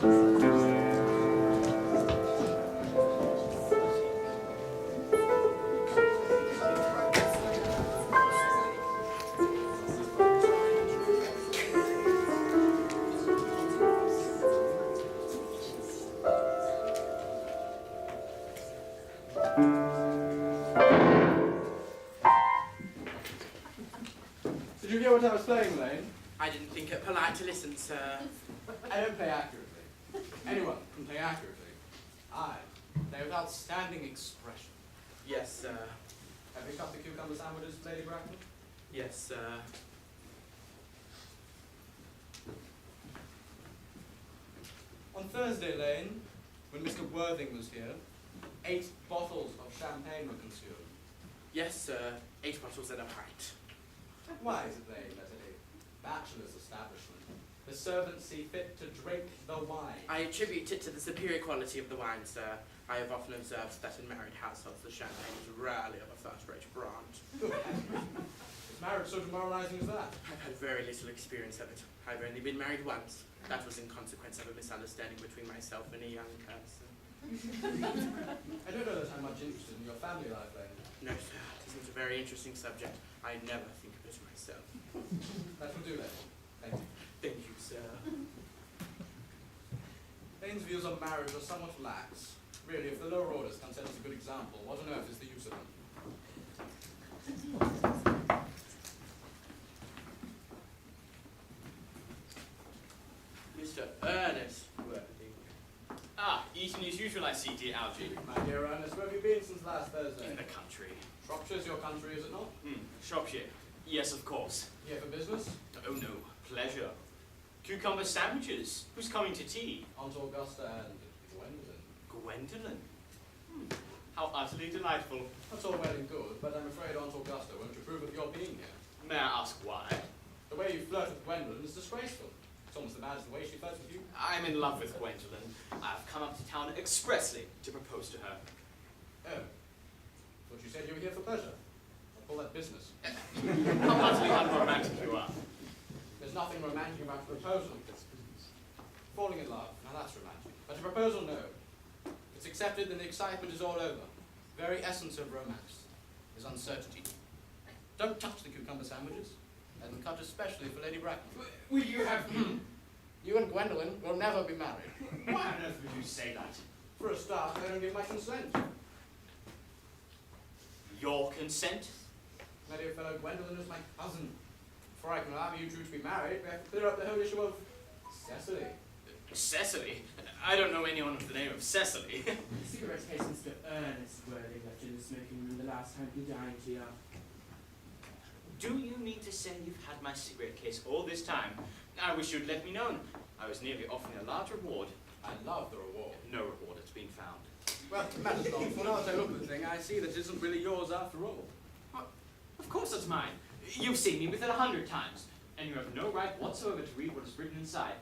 Did you hear what I was playing, Lane? I didn't think it polite to listen, sir. I don't play accurately. Anyone can play accurately. I play with outstanding expression. Yes, sir. Have you cut the cucumber sandwiches, Lady Bracknell? Yes, sir. On Thursday, Lane, when Mr. Worthing was here, 8 bottles of champagne were consumed. Yes, sir. 8 bottles and a pint. Why is it, Lane, that at a bachelor's establishment, the servants see fit to drink the wine? I attribute it to the superior quality of the wine, sir. I have often observed that in married households the champagne is rarely of a first-rate brand. Good heavens. Is marriage so demoralizing as that? I've had very little experience of it. I've only been married once. That was in consequence of a misunderstanding between myself and a young person. I don't know that I'm much interested in your family life, Lane. No, sir. It isn't a very interesting subject. I'd never think of it myself. That will do, Lane. Thank you. Thank you, sir. Lane's views on marriage are somewhat lax. Really, if the lower orders can set us a good example, what on earth is the use of them? Mr. Earnest Worthing. Ah, eating as usual, I see, dear Algy. My dear Earnest, where have you been since last Thursday? In the country. Shropshire's your country, is it not? Shropshire. Yes, of course. Here for business? Oh no, pleasure. Cucumber sandwiches. Who's coming to tea? Aunt Augusta and Gwendolyn. Gwendolyn. How utterly delightful. That's all well and good, but I'm afraid Aunt Augusta won't approve of your being here. May I ask why? The way you flirt with Gwendolyn is disgraceful. It's almost as bad as the way she flirts with you. I'm in love with Gwendolyn. I've come up to town expressly to propose to her. Oh. Thought you said you were here for pleasure. I'll call that business. How utterly unromantic you are. There's nothing romantic about a proposal. Falling in love, now that's romantic. But a proposal, no. It's accepted, then the excitement is all over. The very essence of romance is uncertainty. Don't touch the cucumber sandwiches. Let them cut especially for Lady Bracknell. Will you have me? You and Gwendolyn will never be married. Why on earth would you say that? For a start, I don't give my consent. Your consent? My dear fellow, Gwendolyn is my cousin. Before I can allow you two to be married, we have to clear up the whole issue of Cecily. Cecily? I don't know anyone with the name of Cecily. Cigarette case, Mr. Earnest Worthing left in the smoking room the last time he dined here. Do you mean to say you've had my cigarette case all this time? I wish you'd let me know. I was nearly offering a large reward. I love the reward. No reward has been found. Well, it matters not, for now as I look at the thing, I see that it isn't really yours after all. What? Of course it's mine. You've seen me with it 100 times, and you have no right whatsoever to read what is written inside.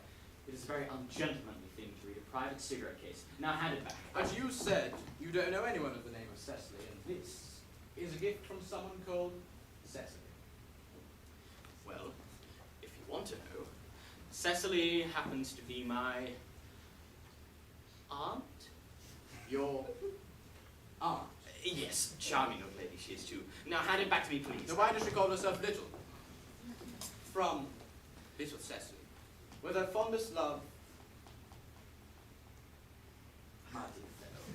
It is a very ungentlemanly thing to read a private cigarette case. Now hand it back. But you said you don't know anyone of the name of Cecily, and this is a gift from someone called Cecily. Well, if you want to know, Cecily happens to be my aunt. Your aunt. Yes, charming young lady she is too. Now hand it back to me, please. Now why does she call herself Little? From Little Cecily. With her fondest love, my dear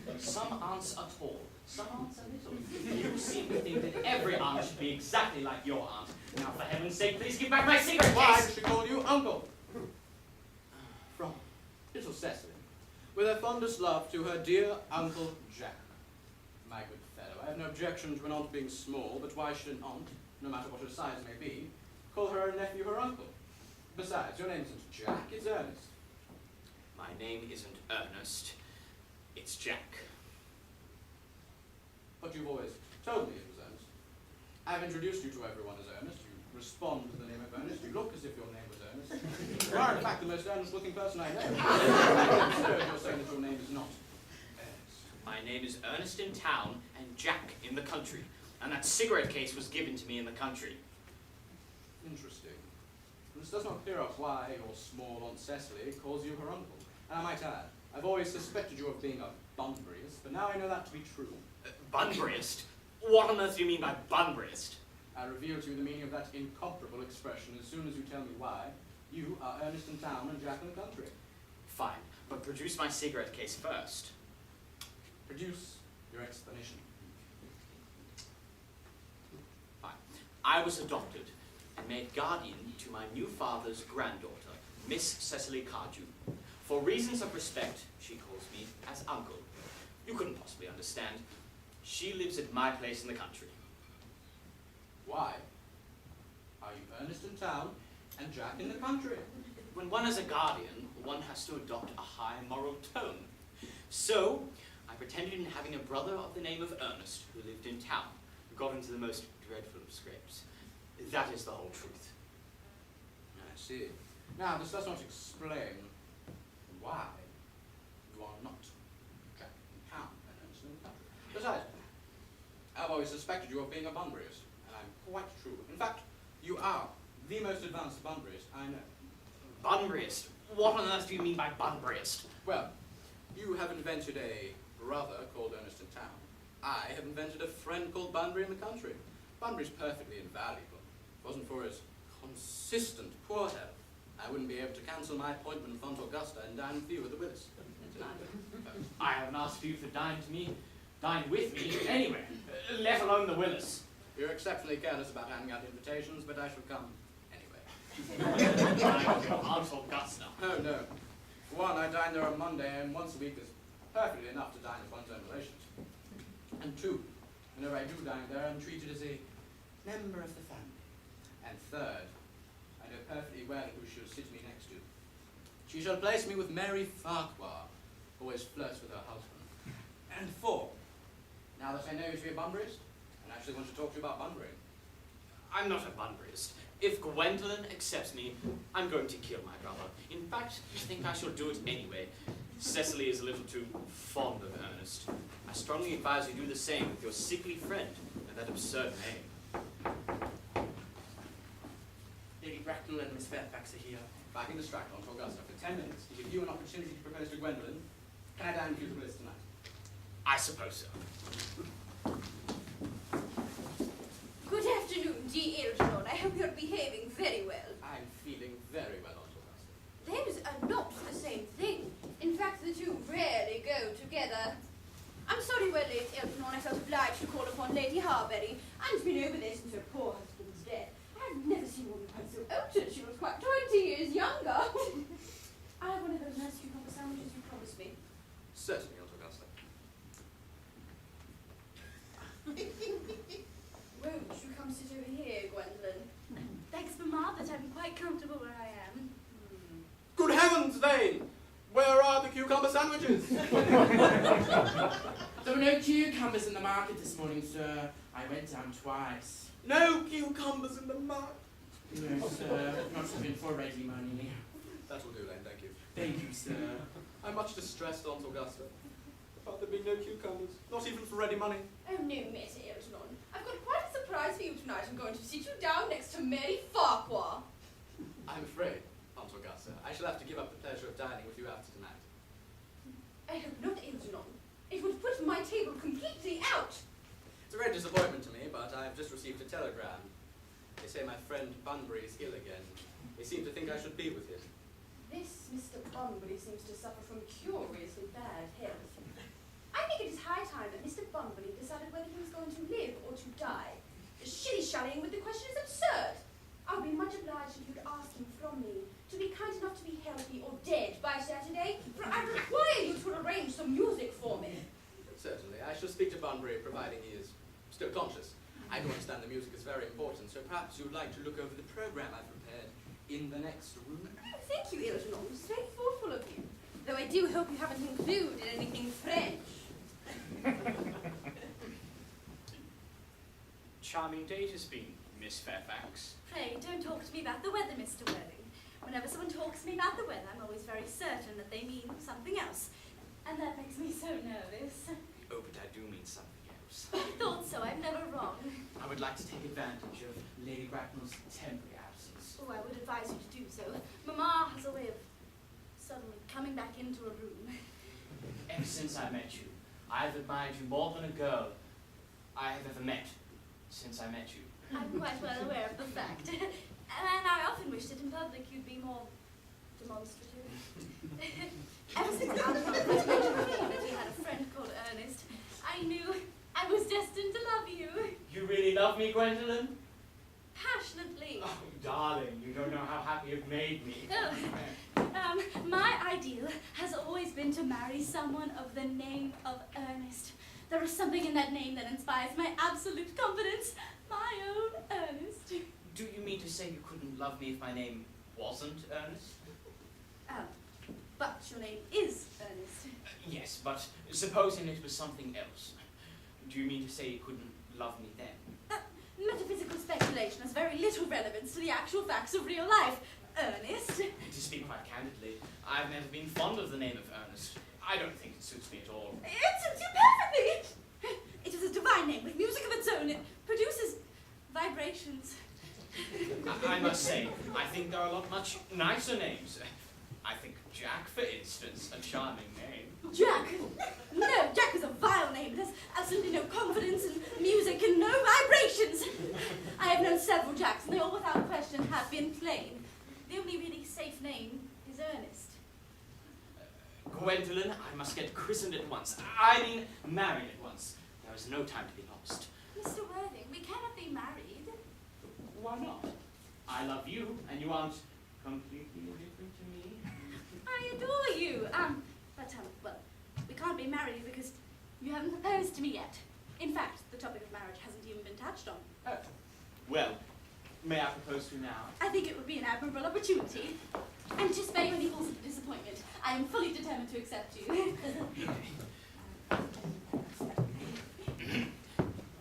fellow. Some aunts are tall, some aunts are little. You seem to think that every aunt should be exactly like your aunt. Now, for heaven's sake, please give back my cigarette Why case! does she call you Uncle? From Little Cecily. With her fondest love to her dear Uncle Jack. My good fellow, I have no objection to an aunt being small, but why should an aunt, no matter what her size may be, call her nephew her uncle? Besides, your name isn't Jack, it's Ernest. My name isn't Earnest, it's Jack. But you've always told me it was Ernest. I've introduced you to everyone as Ernest. You respond to the name of Ernest. You look as if your name was Ernest. You are, in fact, the most earnest-looking person I know. I'm absurd you're saying that your name is not Ernest. My name is Ernest in town and Jack in the country. And that cigarette case was given to me in the country. Interesting. This does not clear up why your small Aunt Cecily calls you her uncle. And I might add, I've always suspected you of being a Bunburyist, but now I know that to be true. Bunburyist? What on earth do you mean by Bunburyist? I'll reveal to you the meaning of that incomparable expression as soon as you tell me why you are Earnest in town and Jack in the country. Fine, but produce my cigarette case first. Produce your explanation. Fine. I was adopted and made guardian to my new father's granddaughter, Miss Cecily Cardew. For reasons of respect, she calls me as uncle. You couldn't possibly understand. She lives at my place in the country. Why are you Earnest in town and Jack in the country? When one is a guardian, one has to adopt a high moral tone. So, I pretended in having a brother of the name of Earnest who lived in town, who got into the most dreadful of scrapes. That is the whole truth. I see. Now, this does not explain why you are not Jack in town and Earnest in the country. Besides, I've always suspected you of being a Bunburyist, and I'm quite true. In fact, you are the most advanced Bunburyist I know. Bunburyist? What on earth do you mean by Bunburyist? Well, you have invented a brother called Earnest in town. I have invented a friend called Bunbury in the country. Bunbury's perfectly invaluable. If it wasn't for his consistent poor health, I wouldn't be able to cancel my appointment in Font Augusta and dine with you at the Willis tonight. I haven't asked you to dine with me anywhere, let alone the Willis. You're exceptionally careless about handing out invitations, but I shall come anyway. Aunt Augusta. Oh, no. For one, I dine there on Monday, and once a week is perfectly enough to dine with one's own relations. And two, whenever I do dine there, I'm treated as a member of the family. And third, I know perfectly well who she'll sit me next to. She shall place me with Mary Farquhar, who always flirts with her husband. And four, now that I know you to be a Bunburyist, and actually want to talk to you about Bunbury. I'm not a Bunburyist. If Gwendolyn accepts me, I'm going to kill my brother. In fact, I think I shall do it anyway. Cecily is a little too fond of Earnest. I strongly advise you do the same with your sickly friend and that absurd name. Lady Bracknell and Miss Fairfax are here. If I can distract Aunt Augusta for 10 minutes to give you an opportunity to propose to Gwendolyn, can I dine with you at the Bliss tonight? I suppose so. Good afternoon, dear Elton. I hope you're behaving very well. I'm feeling very well, Aunt Augusta. Those are not the same thing. In fact, the two rarely go together. I'm sorry we're late, Elton. I felt obliged to call upon Lady Harbury. I've been over there since her poor husband's death. I've never seen a woman quite so altered. She was quite 20 years younger. I have one of those nice cucumber sandwiches you promised me. Certainly, Aunt Augusta. Won't you come sit over here, Gwendolyn? Thanks, Mamma, but I'm quite comfortable where I am. Good heavens, Vane! Where are the cucumber sandwiches? There were no cucumbers in the market this morning, sir. I went down twice. No cucumbers in the market. No, sir. Not even for ready money. That will do, then, thank you. Thank you, sir. I'm much distressed, Aunt Augusta, about there being no cucumbers, not even for ready money. Oh, no matter, Elton. I've got quite a surprise for you tonight. I'm going to sit you down next to Mary Farquhar. I'm afraid, Aunt Augusta, I shall have to give up the pleasure of dining with you after tonight. I hope not, Elton. It would put my table completely out. It's a great disappointment to me, but I've just received a telegram. They say my friend Bunbury is ill again. They seem to think I should be with him. This Mr. Bunbury seems to suffer from curiously bad health. I think it is high time that Mr. Bunbury decided whether he was going to live or to die. Shilly-shallying with the question is absurd. I'll be much obliged if you'd ask him from me to be kind enough to be healthy or dead by Saturday, for I require you to arrange some music for me. Certainly. I shall speak to Bunbury, providing he is still conscious. I do understand the music is very important, so perhaps you'd like to look over the program I've prepared in the next room. Oh, thank you, Elton. It's very thoughtful of you. Though I do hope you haven't included anything French. Charming day it has been, Miss Fairfax. Pray, don't talk to me about the weather, Mr. Worthing. Whenever someone talks to me about the weather, I'm always very certain that they mean something else. And that makes me so nervous. Oh, but I do mean something else. I thought so, I'm never wrong. I would like to take advantage of Lady Bracknell's temporary absence. Oh, I would advise you to do so. Mamma has a way of suddenly coming back into a room. Ever since I met you, I've admired you more than a girl I have ever met since I met you. I'm quite well aware of the fact. And I often wished that in public you'd be more demonstrative. Ever since Alphonse mentioned that you had a friend called Ernest, I knew I was destined to love you. You really love me, Gwendolyn? Passionately. Oh, darling, you don't know how happy you've made me. My ideal has always been to marry someone of the name of Earnest. There is something in that name that inspires my absolute confidence. My own Ernest. Do you mean to say you couldn't love me if my name wasn't Ernest? But your name is Ernest. Yes, but supposing it was something else. Do you mean to say you couldn't love me then? Metaphysical speculation has very little relevance to the actual facts of real life. Ernest. To speak quite candidly, I've never been fond of the name of Ernest. I don't think it suits me at all. It suits you perfectly. It is a divine name with music of its own. It produces vibrations. I must say, I think there are a lot much nicer names. I think Jack, for instance, a charming name. Jack? No, Jack is a vile name. It has absolutely no confidence and music and no vibrations. I have known several Jacks, and they all without question have been plain. The only really safe name is Ernest. Gwendolyn, I must get christened at once. I mean, married at once. There is no time to be lost. Mr. Worthing, we cannot be married. Why not? I love you, and you aren't completely indifferent to me. I adore you. Well, we can't be married because you haven't proposed to me yet. In fact, the topic of marriage hasn't even been touched on. Oh. Well, may I propose to you now? I think it would be an admirable opportunity. And to spare you any cause of disappointment, I am fully determined to accept you.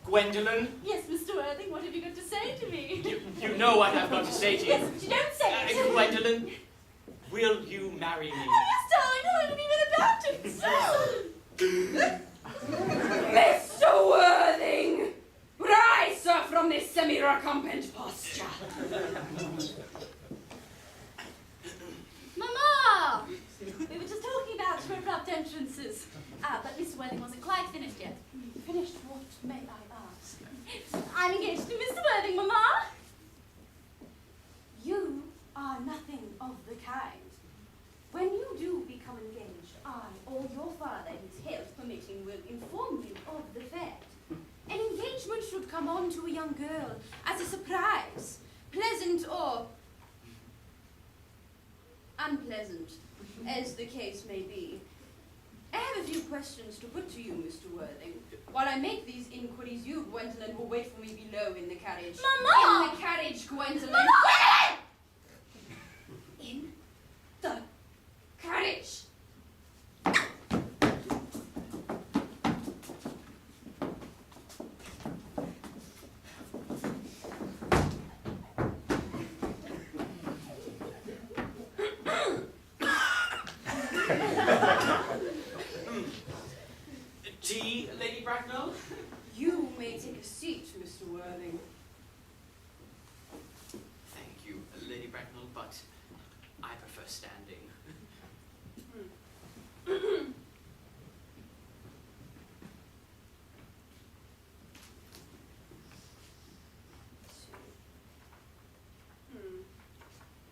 Gwendolyn? Yes, Mr. Worthing, what have you got to say to me? You know what I've got to say to you. Yes, but you don't say it. Gwendolyn, will you marry me? Oh, yes, darling, I haven't even about it. Mr. Worthing, rise up from this semi-recumbent posture. Mama! We were just talking about your abrupt entrances. But Mr. Worthing wasn't quite finished yet. Finished what, may I ask? I'm engaged to Mr. Worthing, Mama. You are nothing of the kind. When you do become engaged, I, or your father, his health permitting, will inform you of the fact. An engagement should come on to a young girl as a surprise, pleasant or unpleasant, as the case may be. I have a few questions to put to you, Mr. Worthing. While I make these inquiries, you, Gwendolyn, will wait for me below in the carriage. Mama! In the carriage, Gwendolyn. Mama! In the Courage! Tea, Lady Bracknell? You may take a seat, Mr. Worthing. Thank you, Lady Bracknell, but I prefer standing.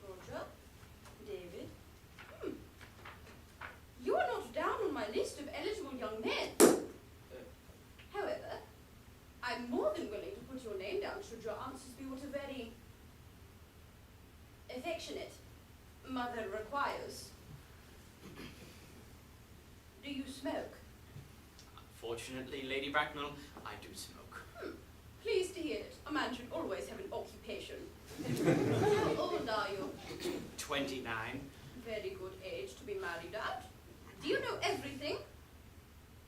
Roger, David. You are not down on my list of eligible young men. However, I'm more than willing to put your name down should your answers be what a very affectionate mother requires. Do you smoke? Unfortunately, Lady Bracknell, I do smoke. Pleased to hear it. A man should always have an occupation. How old are you? 29. Very good age to be married at. Do you know everything?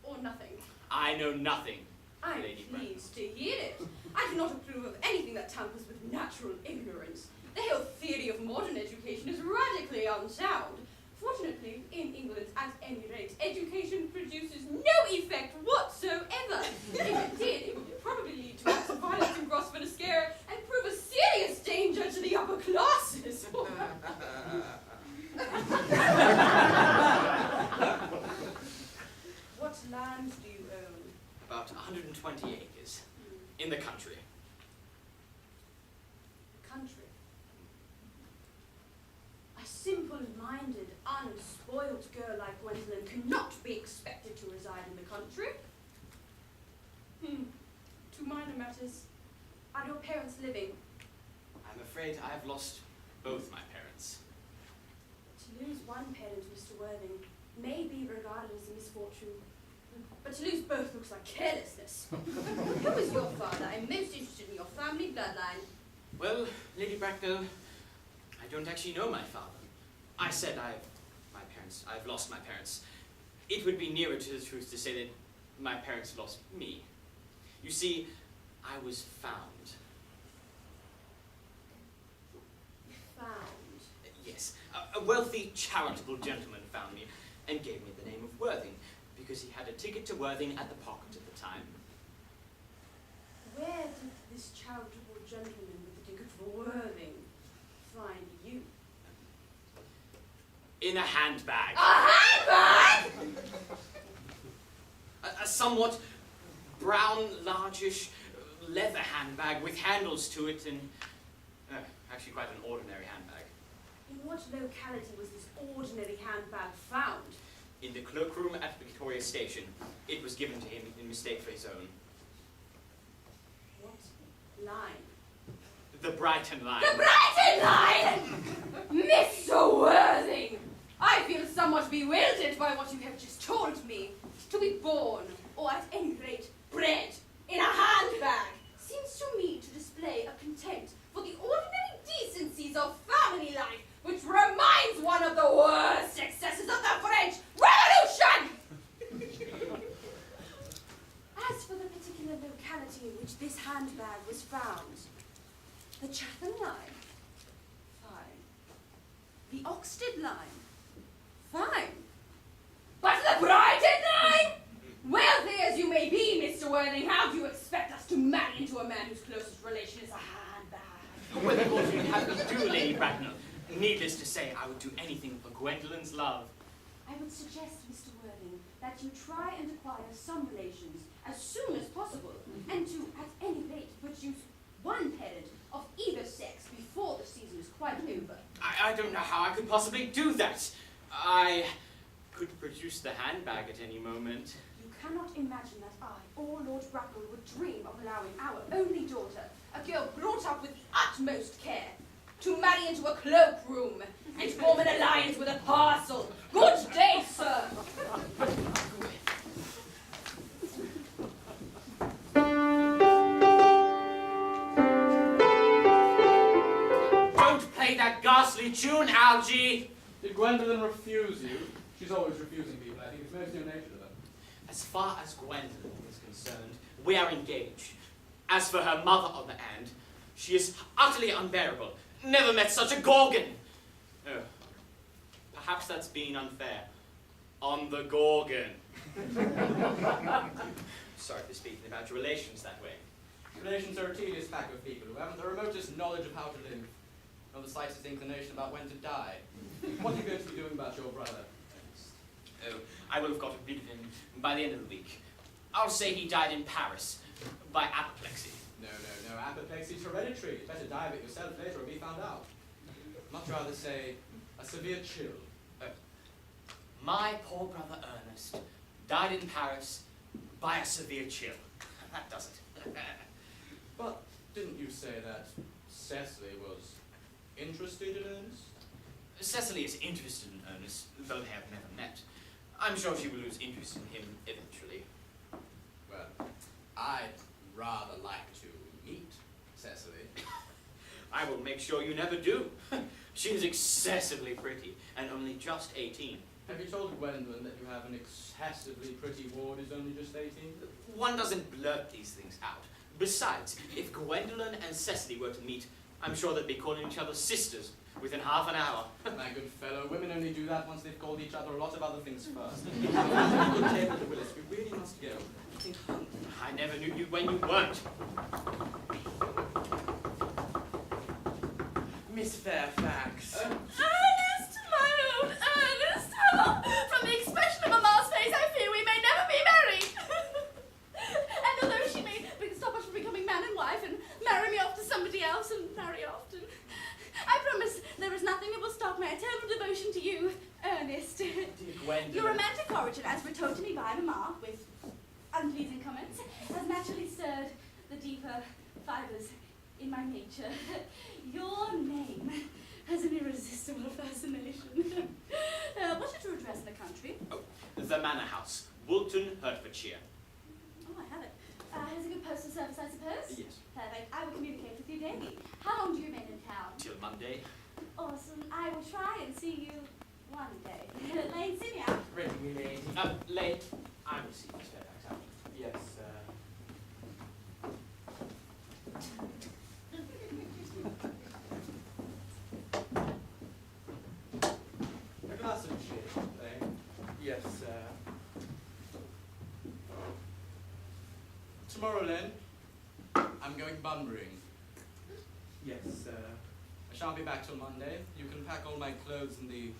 Or nothing? I know nothing, I'm Lady Bracknell. pleased to hear it. I do not approve of anything that tampers with natural ignorance. The whole theory of modern education is radically unsound. Fortunately, in England, at any rate, education produces no effect whatsoever. If it did, it would probably lead to acts of violence in Grosvenor Square and prove a serious danger to the upper classes. in the country. Country. A simple-minded, unspoiled girl like Gwendolyn cannot be expected to reside in the country. Two minor matters. Are your parents living? I'm afraid I have lost both my parents. To lose one parent, Mr. Worthing, may be regarded as a misfortune. But to lose both looks like carelessness. Who is your father? I'm most interested in your family bloodline. Well, Lady Bracknell, I don't actually know my father. I said I've lost my parents. It would be nearer to the truth to say that my parents lost me. You see, I was found. Found? Yes, a wealthy, charitable gentleman found me and gave me the name of Worthing because he had a ticket to Worthing at the pocket at the time. Where did this charitable gentleman with the ticket for Worthing find you? In a handbag. A handbag? A somewhat brown, largish leather handbag with handles to it and actually quite an ordinary handbag. In what locality was this ordinary handbag found? In the cloakroom at Victoria Station. It was given to him in mistake for his own. What line? The Brighton line. The Brighton line! Mr. Worthing! I feel somewhat bewildered by what you have just told me. To be born, or at any rate, bred, in a handbag, seems to me to display a contempt for the ordinary decencies of family life, which reminds one of the worst excesses of the French Revolution! As for the particular locality in which this handbag was found, the Chatham line, fine. The Oxted line, fine. But the Brighton line? Wealthy as you may be, Mr. Worthing, how do you expect us to marry into a man whose closest relation is a handbag? Well, what do you have me do, Lady Bracknell? Needless to say, I would do anything for Gwendolyn's love. I would suggest, Mr. Worthing, that you try and acquire some relations as soon as possible, and to, at any rate, produce one parent of either sex before the season is quite over. I don't know how I could possibly do that. I could produce the handbag at any moment. You cannot imagine that I or Lord Bracknell would dream of allowing our only daughter, a girl brought up with the utmost care, to marry into a cloakroom and form an alliance with a parcel. Good day, sir! Don't play that ghastly tune, Algy! Did Gwendolyn refuse you? She's always refusing people. I think it's most in nature to them. As far as Gwendolyn is concerned, we are engaged. As for her mother, on the hand, she is utterly unbearable. Never met such a gorgon. Oh, perhaps that's being unfair. On the gorgon. Sorry for speaking about your relations that way. Relations are a tedious pack of people who haven't the remotest knowledge of how to live, nor the slightest inclination about when to die. What are you going to be doing about your brother? Oh, I will have got rid of him by the end of the week. I'll say he died in Paris by apoplexy. No. Apoplexia's hereditary. You better die of it yourself later or be found out. Much rather say a severe chill. My poor brother Ernest died in Paris by a severe chill. That does it. But didn't you say that Cecily was interested in Ernest? Cecily is interested in Ernest, though they have never met. I'm sure she will lose interest in him eventually. Well, I'd rather like to meet Cecily. I will make sure you never do. She is excessively pretty, and only just 18. Have you told Gwendolyn that you have an excessively pretty ward who's only just 18? One doesn't blurt these things out. Besides, if Gwendolyn and Cecily were to meet, I'm sure they'd be calling each other sisters within half an hour. My good fellow, women only do that once they've called each other a lot of other things first. Good day, Mr. Willis. We really must go. I think I never knew you when you weren't. Miss Fairfax. Ernest, my own Ernest! From the expression of Mamma's face, I fear we may never be married. And although she may stop us from becoming man Gwendolyn. Your romantic origin, as retold to me by Mamma, with unpleasing comments, has naturally stirred the deeper fibres in my nature. Your name has an irresistible fascination. What is your address in the country? Oh, the Manor House, Woolton, Hertfordshire. Oh, I have it. Has a good postal service, I suppose? Yes. Perfect. I will communicate with you daily. How long do you remain in town? Till Monday. Awesome. I will try and see you one day. Lane, see me out. Ready, lady. Lane, I'm receiving this FedEx out. Yes, A glass of gin, Lane. Yes, Tomorrow, Len, I'm going Bunburying. Yes, I shan't be back till Monday. You can pack all my clothes in the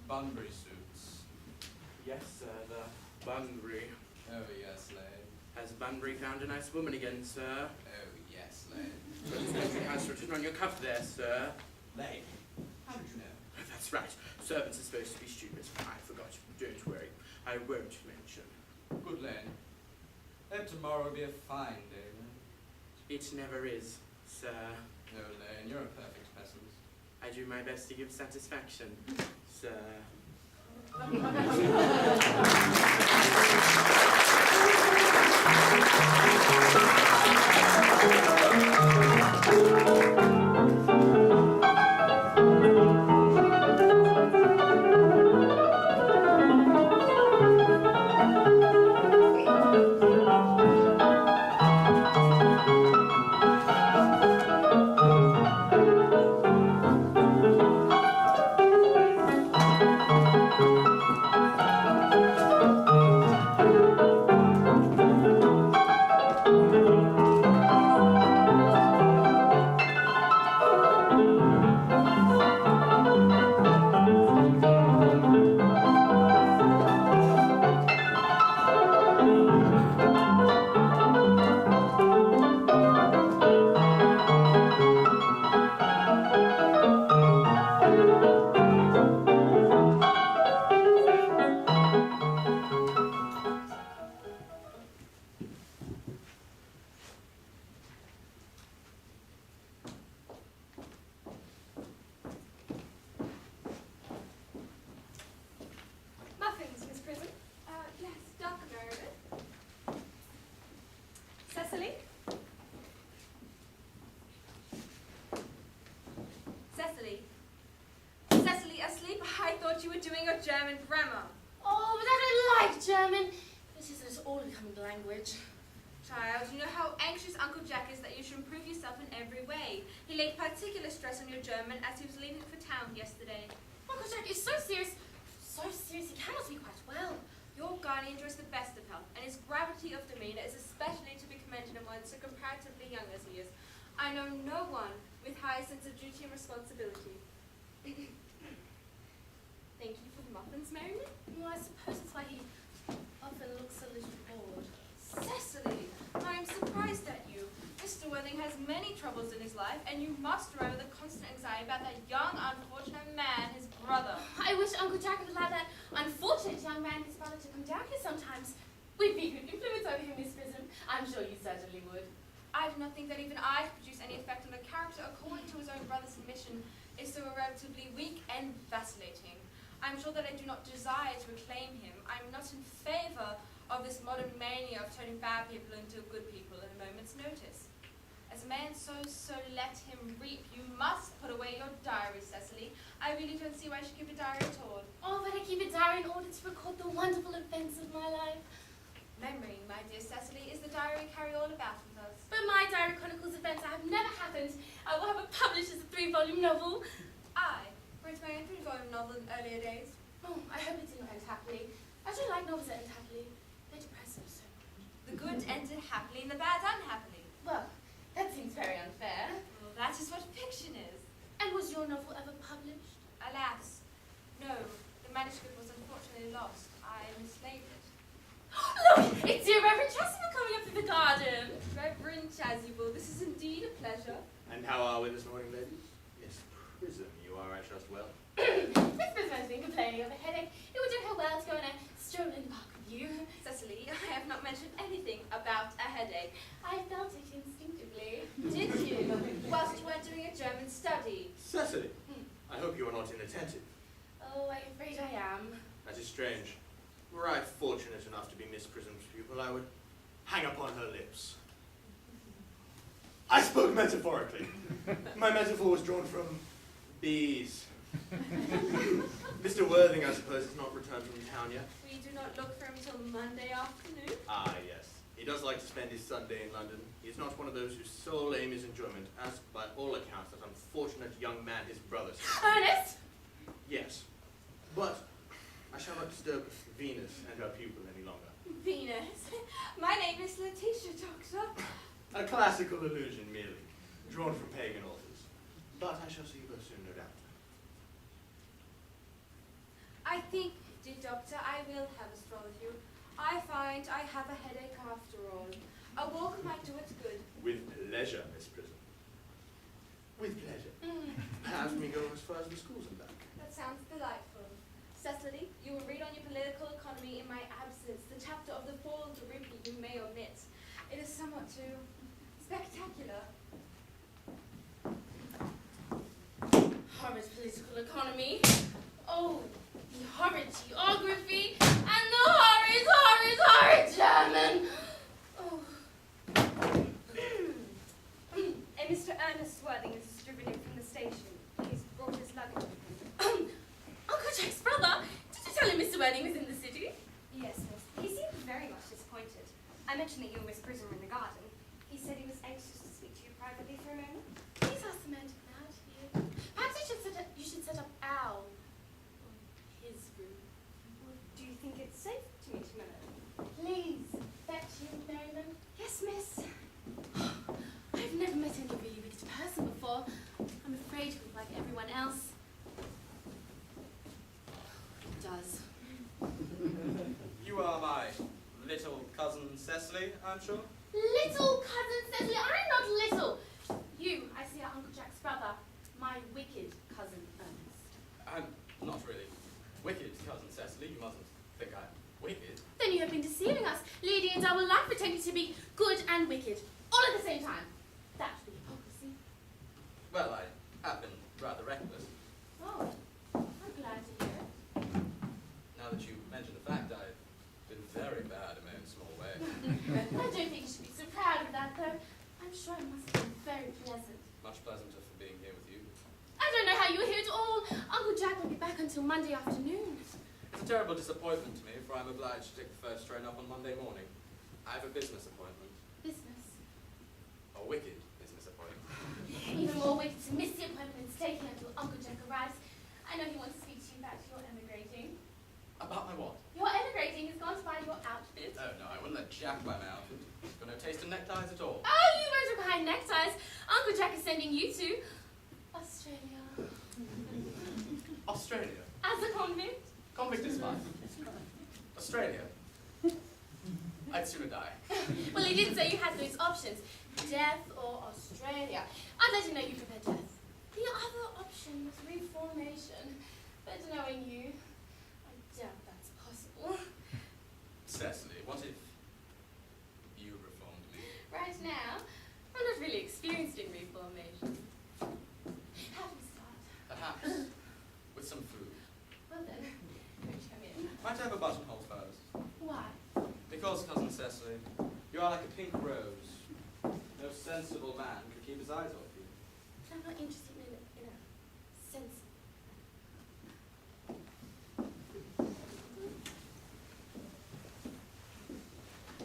Bunbury suits. Yes, the Bunbury. Oh, yes, Lane. Has Bunbury found a nice woman again, sir? Oh, yes, Lane. It has written on your cuff there, sir. Lane, how did you know? That's right. Servants are supposed to be stupid. I forgot. Don't worry. I won't mention. Good, Lane. Let tomorrow be a fine day, Lane. It never is, sir. Oh, Lane, you're a perfect pessimist. I do my best to give satisfaction, sir. Muffins, Miss Prism? Yes, dark Meredith. Cecily? Cecily? Cecily, asleep? I thought you were doing your German grammar. Oh, but I don't like German. This is it's all becoming language. Child, you know how anxious Uncle Jack is that you should improve yourself in every way. He laid particular stress on your German as he was leaving for town yesterday. Uncle Jack is so serious he cannot be quite well. Your guardian enjoys the best of health, and his gravity of demeanour is especially to be commended in one so comparatively young as he is. I know no one with high sense of duty and responsibility. Thank you for the muffins, Marion. Well, I suppose that's why he often looks a little bored. Cecily, I am surprised at you. Mr. Worthing has many troubles in his life, and you must remember the constant anxiety about that young, unfortunate man, his brother. I wish Uncle Jack would allow that unfortunate young man, his brother, to come down here sometimes. We'd be good influence over him, Miss Prism. I'm sure you certainly would. I do not think that even I could produce any effect on a character according to his own brother's admission is so relatively weak and vacillating. I'm sure that I do not desire to reclaim him. I'm not in favour of this modern mania of turning bad people into good people at a moment's notice. As a man sows, so let him reap. You must put away your diary, Cecily. I really don't see why I should keep a diary at all. Oh, but I keep a diary in order to record the wonderful events of my life. Memory, my dear Cecily, is the diary we carry all about with us. But my diary chronicles events that have never happened. I will have it published as a 3-volume novel. I wrote my own 3-volume novel in earlier days. Oh, I hope it didn't end happily. I don't like novels that end happily. They depress me so much. The good ended happily and the bad unhappily. Well, that seems very unfair. Well, that is what fiction is. And was your novel ever published? Alas, no. The manuscript was unfortunately lost. I mislaid it. Look! It's dear Reverend Chasuble coming up through the garden. Reverend Chasuble, this is indeed a pleasure. And how are we this morning, ladies? Yes, Prism, you are, I trust, well. Miss Prism has been complaining of a headache. It would do her well to go on a stroll in the park with you. Cecily, I have not mentioned anything about a headache. I felt it instinctively. Did you? Whilst you were doing a German study? Cecily, I hope you are not inattentive. Oh, I'm afraid I am. That is strange. Were I fortunate enough to be Miss Prism's pupil, I would hang upon her lips. I spoke metaphorically. My metaphor was drawn from bees. Mr. Worthing, I suppose, has not returned from town yet. We do not look for him till Monday afternoon. Ah, yes. He does like to spend his Sunday in London. He is not one of those whose sole aim is enjoyment, as by all accounts that unfortunate young man his brother said. Ernest! Yes. But I shall not disturb Venus and her pupil any longer. Venus. My name is Letitia, Doctor. A classical allusion, merely, drawn from pagan authors. But I shall see you both soon, no doubt. I think, dear Doctor, I will have a stroll with you. I find I have a headache after all. A walk might do it good. With pleasure, Miss Prism. With pleasure. Perhaps we go as far as the schools and back. That sounds delightful. Cecily, you will read on your political economy in my absence, the chapter of the fall of the rupee you may omit. It is somewhat too spectacular. Horrid political economy. Oh, the horrid geography, and the horrid German. Oh. A Mr. Earnest Worthing is distributing from the station. He's brought his luggage. Uncle Jack's brother? Did you tell him Mr. Worthing was in the city? Yes, miss. He seemed very much disappointed. I mentioned that you and Miss Prism were in the garden. He said he was anxious to speak to you privately for a moment. Please ask the man to come out here. Perhaps you should set up Al on his room. Or do you think it's safe to meet him alone? Please, fetch him, Merriman. Yes, miss. I've never met any really wicked person before. I'm afraid he'll be like everyone else. He does. You are my little cousin Cecily, I'm sure? Little cousin Cecily, I'm not little. You, I see, are Uncle Jack's brother. My wicked cousin Ernest. I'm not really wicked, cousin Cecily. You mustn't think I'm wicked. Then you have been deceiving us, leading a double life, pretending to be good and wicked, all at the same time. That would be hypocrisy. Well, I have been rather reckless. Oh, I'm glad to hear it. Now that you mention the fact, I've been very bad in my own small way. I don't think you should be so proud of that, though. I'm sure it must have been very pleasant. Much pleasanter for being here with you. I don't know how you were here at all. Uncle Jack won't be back until Monday afternoon. It's a terrible disappointment to me, for I'm obliged to take the first train up on Monday morning. I have a business appointment. Business. A wicked business appointment. Even more wicked to miss the appointment and stay here until Uncle Jack arrives. I know he wants to speak to you about your emigrating. About my what? Your emigrating has gone to buy your outfit. Oh, no, I wouldn't let Jack buy my outfit. He's got no taste in neckties at all. Oh, you won't look behind neckties. Uncle Jack is sending you to Australia. Australia. As a convict. Convict is fine. Australia. I'd sooner die. Well, he did say you had those options. Death or Australia. I'd let you know you prefer death. The other option was reformation. But knowing you, I doubt that's possible. Cecily, what if you reformed me? Right now, I'm not really experienced in reformation. How do we start? Perhaps with some food. Well then, won't you come in? Might I have a buttonhole first? Why? Because, cousin Cecily, you are like a pink rose. No sensible man could keep his eyes off you. I'm not interested in a sense.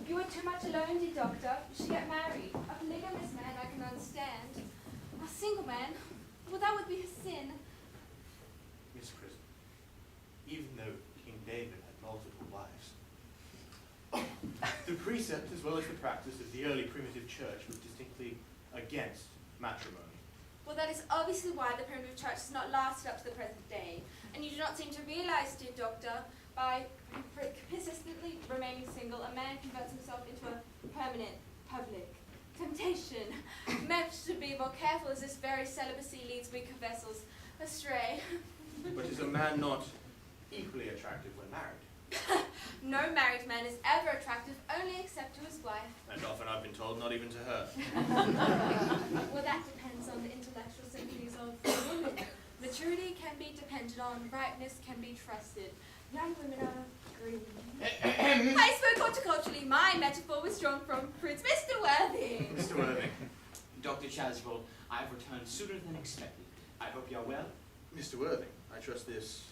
You are too much alone, dear doctor. You should get married. A polygamous man I can understand. A single man? Well, that would be a sin. Miss Prism, even though King David had multiple wives, the precept as well as the practice of the early primitive church was distinctly against matrimony. Well, that is obviously why the primitive church has not lasted up to the present day. And you do not seem to realize, dear doctor, by persistently remaining single, a man converts himself into a permanent public temptation, meant to be more careful as this very celibacy leads weaker vessels astray. But is a man not equally attractive when married? No married man is ever attractive, only except to his wife. And often I've been told not even to her. Well, that depends on the intellectual sympathies of the woman. Maturity can be depended on, brightness can be trusted. Young women are green. I spoke horticulturally. My metaphor was drawn from Prince Mr. Worthing. Mr. Worthing. Dr. Chasuble, I have returned sooner than expected. I hope you are well. Mr. Worthing, I trust this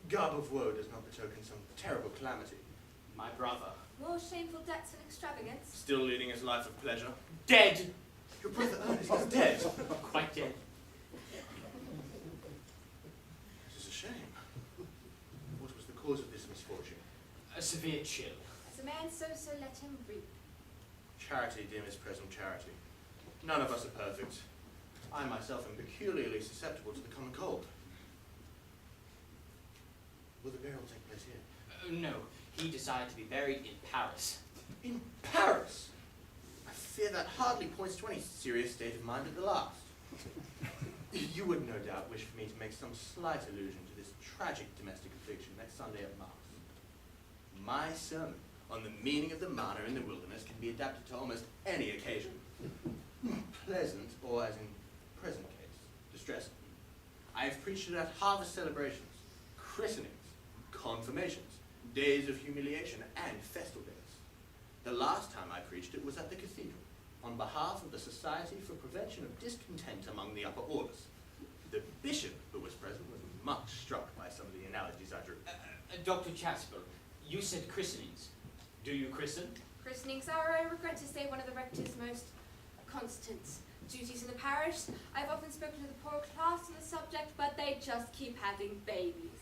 garb of woe does not betoken some terrible calamity. My brother. More shameful debts and extravagance. Still leading his life of pleasure. Dead! Your brother Ernest is dead. Quite dead. This is a shame. What was the cause of this misfortune? A severe chill. As a man sows, so let him reap. Charity, dear Miss Present, charity. None of us are perfect. I myself am peculiarly susceptible to the common cold. Will the burial take place here? No, he decided to be buried in Paris. In Paris? I fear that hardly points to any serious state of mind at the last. You would no doubt wish for me to make some slight allusion to this tragic domestic affliction next Sunday at Mass. My sermon on the meaning of the manna in the wilderness can be adapted to almost any occasion. Pleasant, or as in present case, distressing. I have preached it at harvest celebrations, christenings, confirmations, days of humiliation, and festal days. The last time I preached it was at the cathedral, on behalf of the Society for Prevention of Discontent among the Upper Orders. The bishop who was present was much struck by some of the analogies I drew. Dr. Chasuble, you said christenings. Do you christen? Christenings are, I regret to say, one of the rector's most constant duties in the parish. I've often spoken to the poor class on the subject, but they just keep having babies.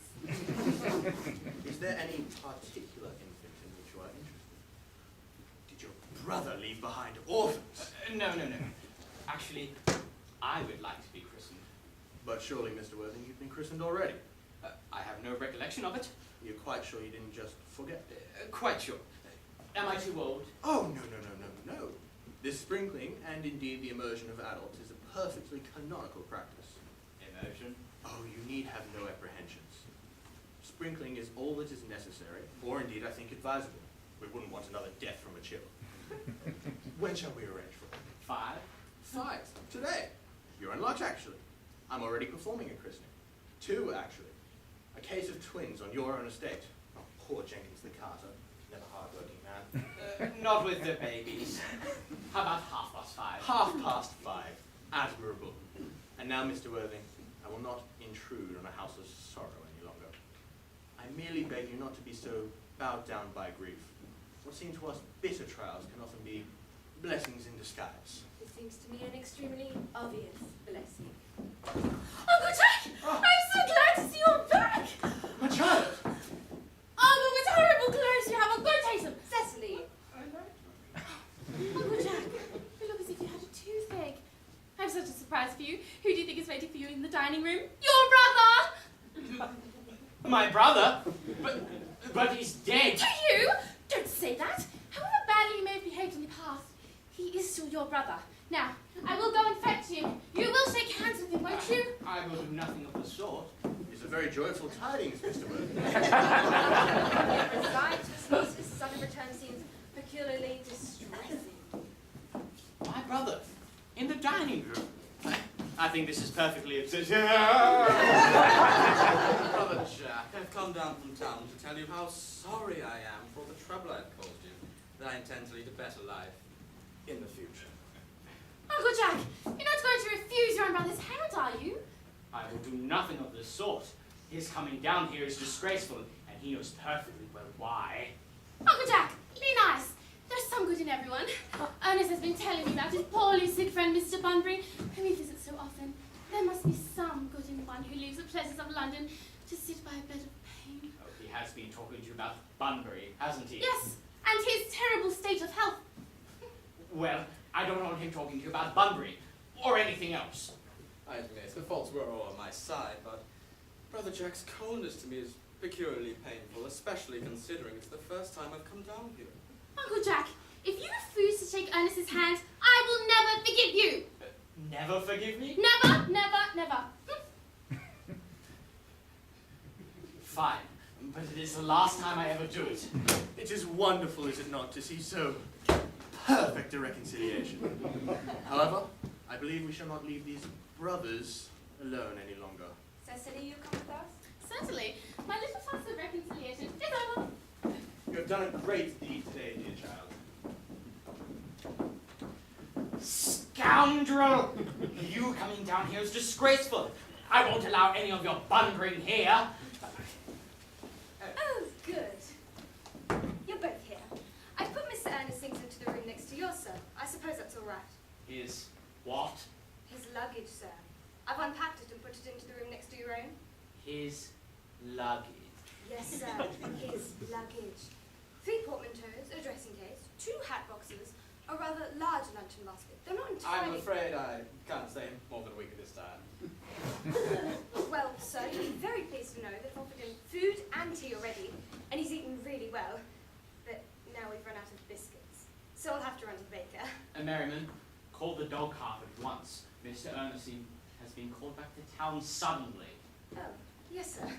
Is there any particular infant in which you are interested? Did your brother leave behind orphans? No. Actually, I would like to be christened. But surely, Mr. Worthing, you've been christened already. I have no recollection of it. You're quite sure you didn't just forget? Quite sure. Am I too old? Oh, no. This sprinkling, and indeed the immersion of adults, is a perfectly canonical practice. Immersion? Oh, you need have no apprehensions. Sprinkling is all that is necessary, or indeed I think advisable. We wouldn't want another death from a chill. When shall we arrange for it? 5? 5. Today. You're in luck, actually. I'm already performing a christening. 2, actually. A case of twins on your own estate. Oh, poor Jenkins the carter. Never hard-working man. Not with the babies. How about 5:30? 5:30. Admirable. And now, Mr. Worthing, I will not intrude on a house of sorrow any longer. I merely beg you not to be so bowed down by grief. What seem to us bitter trials can often be blessings in disguise. This seems to me an extremely obvious blessing. Uncle Jack! I'm so glad to see you're back! My child! Uncle, with horrible clothes you have, I'll go take some. Cecily! Uncle Jack, you look as if you had a toothache. I'm such a surprise for you. Who do you think is waiting for you in the dining room? Your brother! My brother? But he's dead. To you? Don't say that. However badly you may have behaved in the past, he is still your brother. Now, I will go and fetch him. You will shake hands with him, won't you? I will do nothing of the sort. These are very joyful tidings, Mr. Worthing. The sight of his sudden return seems peculiarly distressing. My brother? In the dining room? I think this is perfectly absurd. Brother Jack, I've come down from town to tell you how sorry I am for the trouble I've caused you, that I intend to lead a better life in the future. Uncle Jack, you're not going to refuse your own brother's hand, are you? I will do nothing of the sort. His coming down here is disgraceful, and he knows perfectly well why. Uncle Jack, be nice. There's some good in everyone. Ernest has been telling me about his poorly sick friend, Mr. Bunbury, whom he visits so often. There must be some good in one who leaves the pleasures of London to sit by a bed of pain. Oh, he has been talking to you about Bunbury, hasn't he? Yes, and his terrible state of health. Well, I don't want him talking to you about Bunbury, or anything else. I admit, the faults were all on my side, but Brother Jack's coldness to me is peculiarly painful, especially considering it's the first time I've come down here. Uncle Jack, if you refuse to shake Ernest's hand, I will never forgive you. Never forgive me? Never, never, never. Fine. but it is the last time I ever do it. It is wonderful, is it not, to see so perfect a reconciliation. However, I believe we shall not leave these brothers alone any longer. Cecily, you come with us? Certainly. My little task of reconciliation is over. You have done a great deed today, dear child. Scoundrel! You coming down here is disgraceful. I won't allow any of your bungering here. Oh, good. You're both here. I've put Mr. Ernest things into the room next to yours, sir. I suppose that's all right. Is what? His luggage, sir. I've unpacked it and put it into the room next to your own. His luggage. Yes, sir. His luggage. 3 portmanteaus, a dressing case, 2 hat boxes, a rather large luncheon basket. They're not entirely... I'm afraid I can't stay more than a week at this time. Well, sir, you'll be very pleased to know that I've offered him food and tea already, and he's eaten really well. But now we've run out of biscuits, so I'll have to run to the baker. Merriman, call the dog cart at once. Mr. Earnest has been called back to town suddenly. Oh, yes, sir.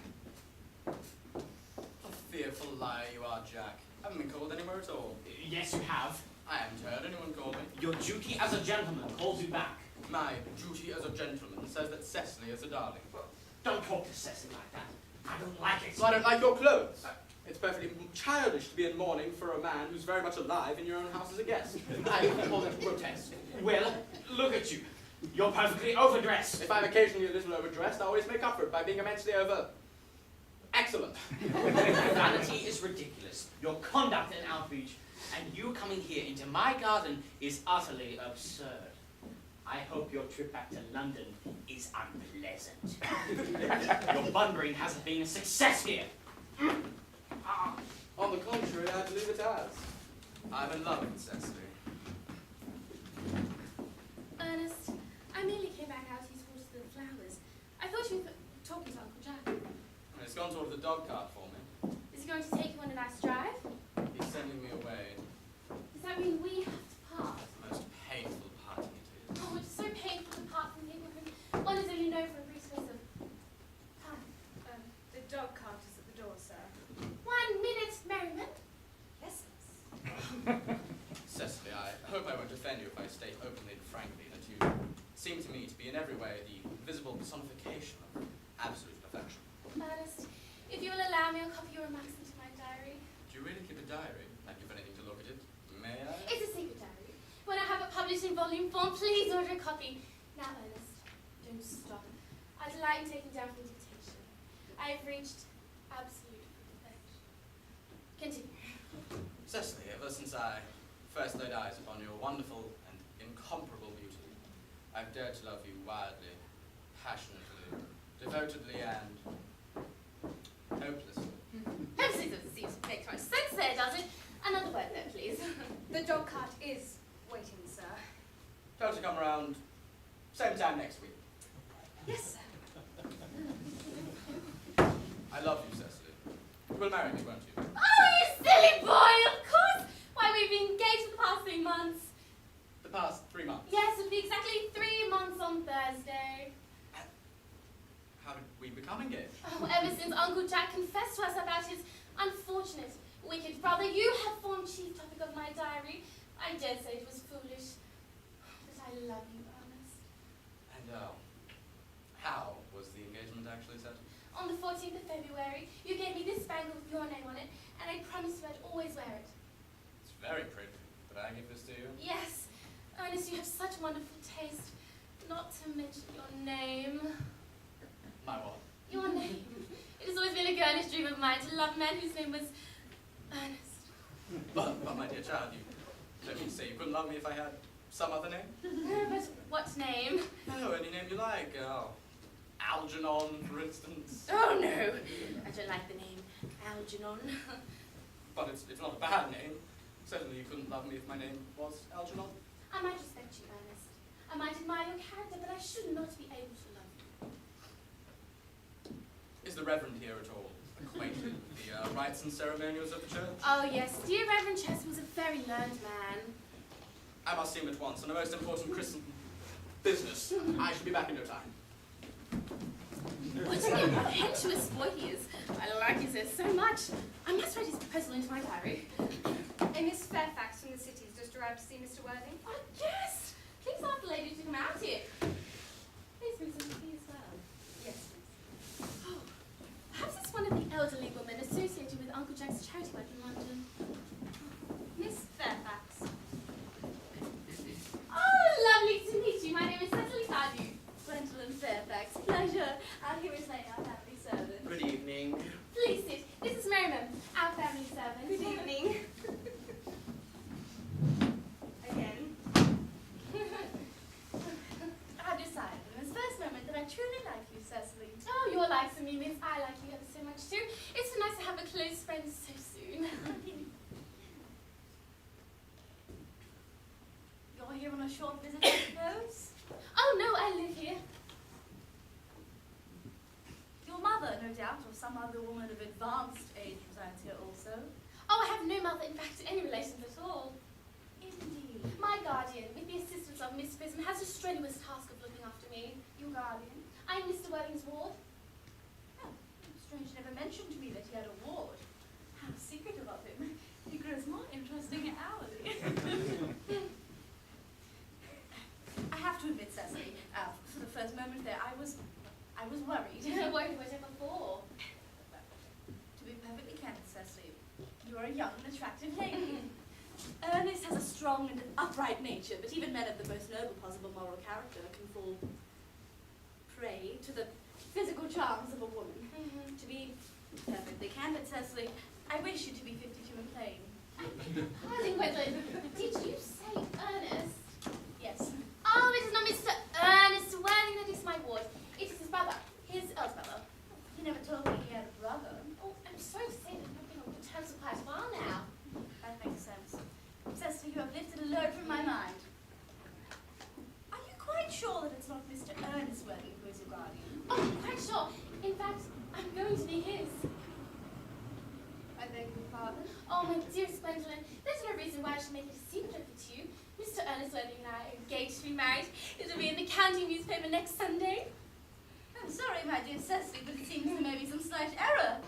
A fearful liar you are, Jack. I haven't been called anywhere at all. Yes, you have. I haven't heard anyone call me. Your duty as a gentleman calls you back. My duty as a gentleman says that Cecily is a darling. Don't talk to Cecily like that. I don't like it. So I don't like your clothes. It's perfectly childish to be in mourning for a man who's very much alive in your own house as a guest. I call that grotesque. Well, look at you. You're perfectly overdressed. If I'm occasionally a little overdressed, I always make up for it by being immensely excellent. Vanity is ridiculous. Your conduct an outrage, and you coming here into my garden is utterly absurd. I hope your trip back to London is unpleasant. Your bungering hasn't been a success here. On the contrary, I believe it has. I'm in love with Cecily. Ernest, I merely came back out here to water the flowers. I thought you were talking to Uncle Jack. And it's gone to order the dog cart for me. Is he going to take you on a nice drive? He's sending me away. Does that mean we have to part? The most painful parting it is. Oh, it's so painful to part from people who one is only known for a brief space of time. The dog cart is at the door, sir. 1 minute, Merriman. Yes, miss. Cecily, I hope I won't offend you if I state openly and frankly that you seem to me to be in every way the visible personification of absolute perfection. Ernest, if you will allow me, I'll copy your remarks into my diary. Do you really keep a diary? Like you've anything to look at it? May I? It's a secret diary. When I have it published in volume form, please order a copy. Now, Ernest, don't stop. I delight in taking down from dictation. I have reached absolute perfection. Continue. Cecily, ever since I first laid eyes upon your wonderful and incomparable beauty, I've dared to love you wildly, passionately, devotedly, and hopelessly. Hopefully this seems to make much sense there, does it? Another word there, please. The dog cart is waiting, sir. Tell her to come around same time next week. Yes, sir. I love you, Cecily. You will marry me, won't you? Oh, you silly boy, of course! Why, we've been engaged for the past 3 months. The past 3 months. Yes, it'll be exactly 3 months on Thursday. How did we become engaged? Oh, ever since Uncle Jack confessed to us about his unfortunate, wicked brother, you have formed chief topic of my diary. I dare say it was foolish, but I love you, Ernest. And, how was the engagement actually set? On the 14th of February, you gave me this bangle with your name on it, and I promised you I'd always wear it. It's very pretty. Did I give this to you? Yes, Ernest, you have such wonderful taste. Not to mention your name. My what? Your name. It has always been a girlish dream of mine to love a man whose name was Ernest. But, my dear child, you don't mean to say you couldn't love me if I had some other name? But what name? Oh, any name you like. Oh, Algernon, for instance. Oh no, I don't like the name Algernon. But it's not a bad name. Certainly you couldn't love me if my name was Algernon. I might respect you, Ernest. I might admire your character, but I should not be able to love you. Is the Reverend here at all acquainted with the rites and ceremonials of the church? Oh yes, dear Reverend Chester was a very learned man. I must see him at once on a most important Christian business. I shall be back in no time. What an impetuous boy he is. I like his hair so much. I must write his proposal into my diary. A Miss Fairfax from the city has just arrived to see Mr. Worthing. Oh, yes! Please ask the lady to come out here. Please bring some tea as well. Yes, miss. Oh, perhaps it's one of the elderly women associated with Uncle Jack's charity work in London. Miss Fairfax. Oh, lovely to meet you. My name is Cecily Cardew. Gwendolyn Fairfax. Pleasure. Here is my family servant. Good evening. Please sit. This is Merriman, our family servant. Good evening. Again. I've decided in this first moment that I truly like you, Cecily. Oh, you're liking me, Miss. I like you ever so much too. It's so nice to have a close friend so soon. You're here on a short visit, I suppose? Oh no, I live here. Your mother, no doubt, or some other woman of advanced age resides here also. Oh, I have no mother, in fact, any relations at all. Indeed. My guardian, with the assistance of Miss Prism, has a strenuous task of looking after me. Your guardian? I'm Mr. Worthing's ward. Oh, strange you never mentioned to me that he had a ward. How secretive of him. He grows more interesting hourly. I have to admit, Cecily, for the first moment there, I was worried. Worried whatever for. To be perfectly candid, Cecily, you are a young and attractive lady. Ernest has a strong and upright nature, but even men of the most noble possible moral character can fall prey to the physical charms of a woman. To be perfectly candid, Cecily, I wish you to be 52 and plain. Pardon, Gwendolyn, did you say Ernest? Yes. Oh, it is not Mr. Ernest Worthing that is my ward. It is his brother, his elder brother. You never told me he had a brother. Oh, I'm sorry to say that I've been on good terms for quite a while now. That makes sense. Cecily, you have lifted a load from my mind. Are you quite sure that it's not Mr. Ernest Worthing who is your guardian? Oh, I'm quite sure. In fact, I'm going to be his. I beg your pardon. Oh, my dearest Gwendolyn, there's no reason why I should make it a secret of it to you. Mr. Ernest Worthing and I are engaged to be married. It'll be in the county newspaper next Sunday. I'm sorry, my dear Cecily, but it seems there may be some slight error.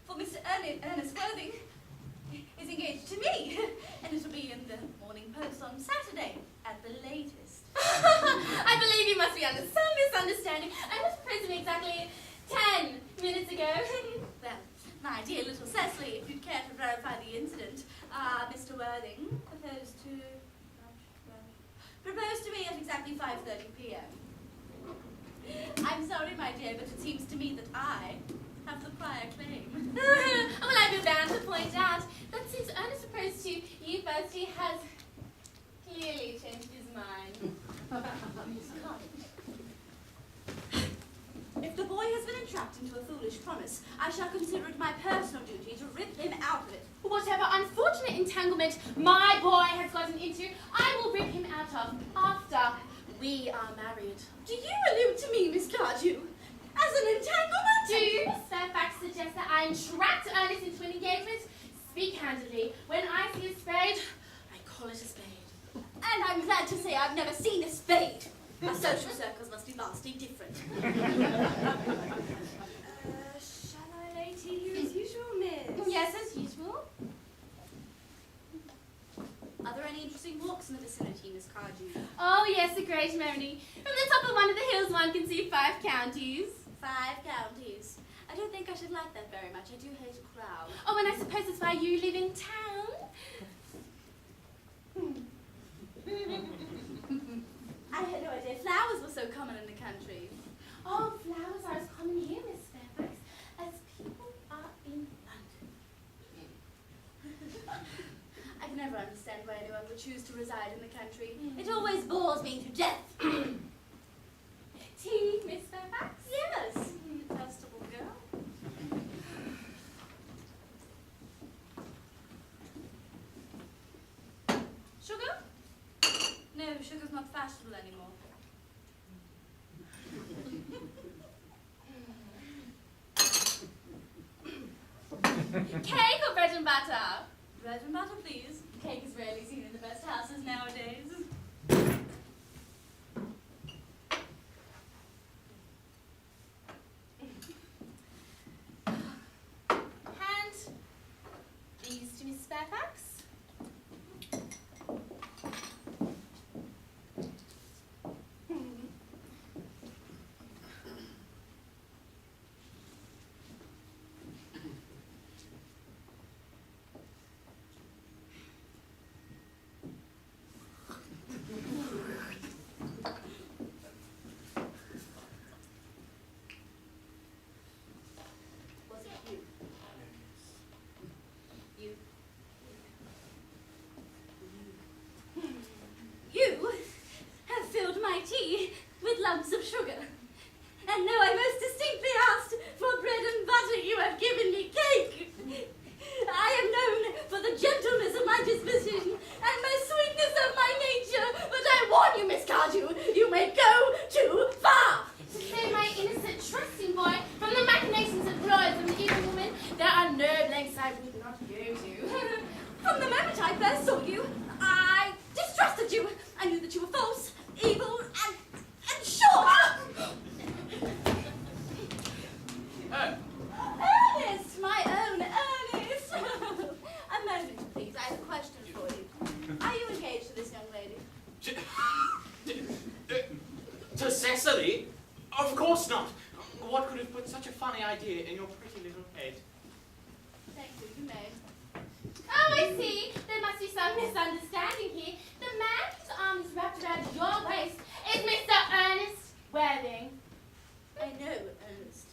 For Mr. Ernest Worthing is engaged to me, and it'll be in the Morning Post on Saturday, at the latest. I believe you must be under some misunderstanding. I was present exactly 10 minutes ago. Well, my dear little Cecily, if you'd care to verify the incident, Mr. Worthing proposed to me at exactly 5:30 p.m. I'm sorry, my dear, but it seems to me that I have the prior claim. Well, I've been bound to point out that since Ernest proposed to you first, he has clearly changed his mind. If the boy has been entrapped into a foolish promise, I shall consider it my personal duty to rip him out of it. Whatever unfortunate entanglement my boy has gotten into, I will rip him out of after we are married. Do you allude to me, Miss Cardew, as an entanglement? Do you, Miss Fairfax, suggest that I entrapped Ernest into an engagement? Speak candidly. When I see a spade, I call it a spade. And I'm glad to say I've never seen a spade. Our social circles must be vastly different. Shall I lay to you as usual, miss? Yes, as usual. Are there any interesting walks in the vicinity, Miss Cardew? Oh, yes, a great many. From the top of one of the hills, one can see 5 counties. 5 counties. I don't think I should like that very much. I do hate a crowd. Oh, and I suppose it's why you live in town? I had no idea flowers were so common in the country. Oh, flowers are as common here, Miss Fairfax, as people are in London. I can never understand why anyone would choose to reside in the country. It always bores me to death. Tea, Miss Fairfax? Yes, festival girl. Sugar? No, sugar's not fashionable anymore. Cake or bread and butter? Bread and butter, please. Cake is rarely seen in the best houses nowadays. tea with lumps of sugar. And though I most distinctly asked for bread and butter, you have given me cake. I am known for the gentleness of my disposition and the sweetness of my nature, but I warn you, Miss Cardew, you may go too far. To save my innocent, trusting boy from the machinations and ploys of an evil woman, there are no lengths I would not go to. From the moment I first saw you, I distrusted you. I knew that you were false, evil, and short. Ernest, my own Ernest. A moment, please. I have a question for you. Are you engaged to this young lady? To Cecily? Of course not. What could have put such a funny idea in your pretty little head? Thank you. You may. Oh, I see. There must be some misunderstanding here. The man whose arm is wrapped around your waist is Mr. Ernest Worthing. I know Ernest.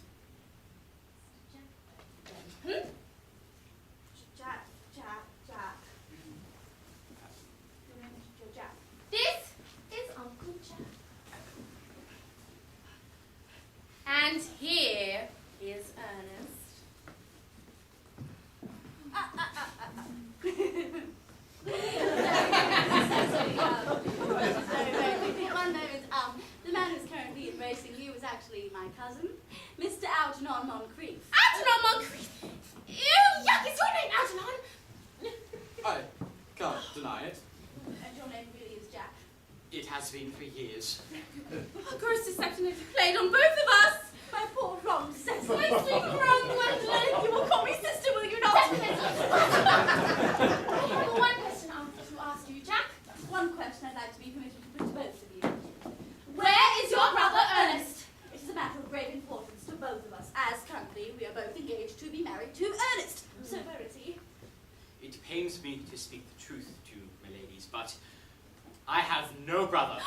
Hmm? Jack. Your name is Jack. This is Uncle Jack. And here is Ernest. One moment. The man who's currently embracing you is actually my cousin, Mr. Algernon Moncrief. Algernon Moncrief! Ew, yuck, is your name Algernon? I can't deny it. And your name really is Jack. It has been for years. Oh, gross deception has played on both of us. My poor wrong sense. My sweet wrong Gwendolyn. You will call me sister, will you not? I have one question to ask you, Jack. One question I'd like to be permitted to put to both of you. Where is your brother Ernest? It is a matter of great importance to both of us, as currently we are both engaged to be married to Ernest. So where is he? It pains me to speak the truth to you, my ladies, but I have no brother.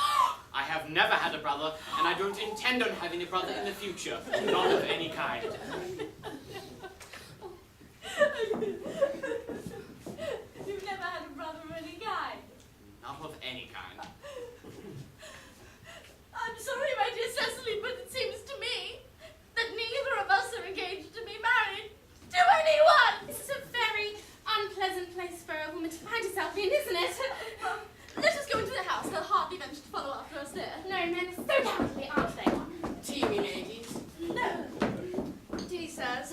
I have never had a brother, and I don't intend on having a brother in the future. Not of any kind. You've never had a brother of any kind. Not of any kind. I'm sorry, my dear Cecily, but it seems to me that neither of us are engaged to be married to anyone. This is a very unpleasant place for a woman to find herself in, isn't it? Let us go into the house. They'll hardly venture to follow after us there. No, men are so cowardly, aren't they? Tea, me ladies. No. Tea, sirs.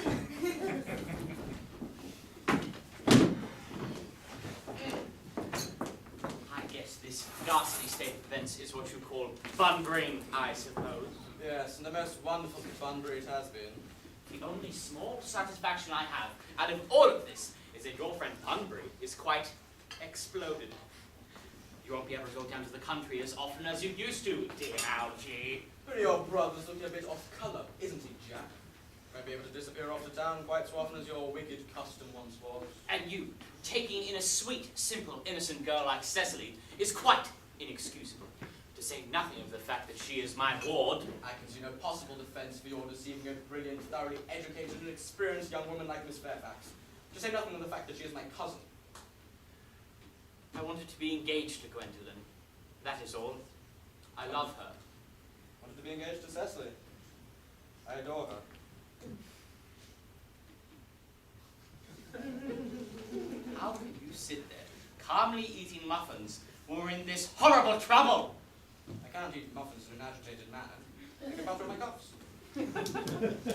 I guess this ghastly state of events is what you call Bunbury, I suppose. Yes, and the most wonderful Bunbury it has been. The only small satisfaction I have out of all of this is that your friend Bunbury is quite exploded. You won't be able to go down to the country as often as you used to, dear Algie. But your brother's looking a bit off colour, isn't he, Jack? Won't be able to disappear off to town quite so often as your wicked custom once was. And you, taking in a sweet, simple, innocent girl like Cecily, is quite inexcusable. To say nothing of the fact that she is my ward. I can see no possible defence for your deceiving a brilliant, thoroughly educated and experienced young woman like Miss Fairfax. To say nothing of the fact that she is my cousin. I wanted to be engaged to Gwendolyn. That is all. I love her. Wanted to be engaged to Cecily. I adore her. How can you sit there, calmly eating muffins, when we're in this horrible trouble? I can't eat muffins in an agitated manner. I can butter my cuffs.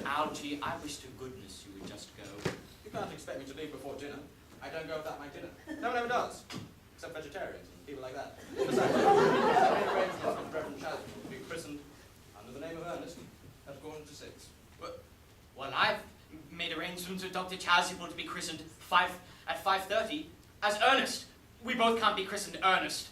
Algie, I wish to goodness you would just go. You can't expect me to leave before dinner. I don't go without my dinner. No one ever does. Except vegetarians and people like that. Besides, I made arrangements with Reverend Chasuble to be christened under the name of Earnest at 6:15. Well, I've made arrangements with Dr. Chasuble to be christened at 5:30 as Earnest. We both can't be christened Earnest.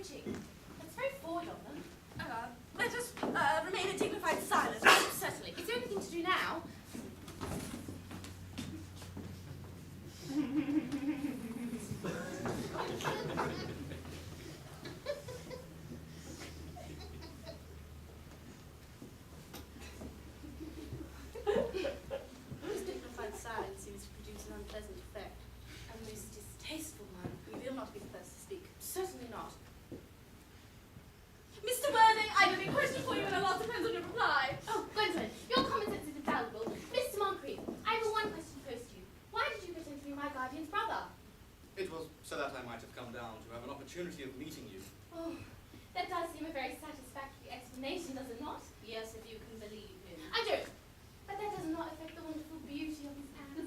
preaching. That's very forward of them. Let us remain in dignified silence. Certainly. Is there anything to do now? This dignified silence seems to produce an unpleasant effect. A most distasteful one. You will not be the first to speak. Certainly not. Mr. Worthing, I have a big question for you and a lot depends on your reply. Oh, Gwendolyn, your common sense is infallible. Mr. Moncrief, I have one question to pose to you. Why did you pretend to be my guardian's brother? It was so that I might have come down to have an opportunity of meeting you. Oh, that does seem a very satisfactory explanation, does it not? Yes, if you can believe him. I do. But that does not affect the wonderful beauty of his pants.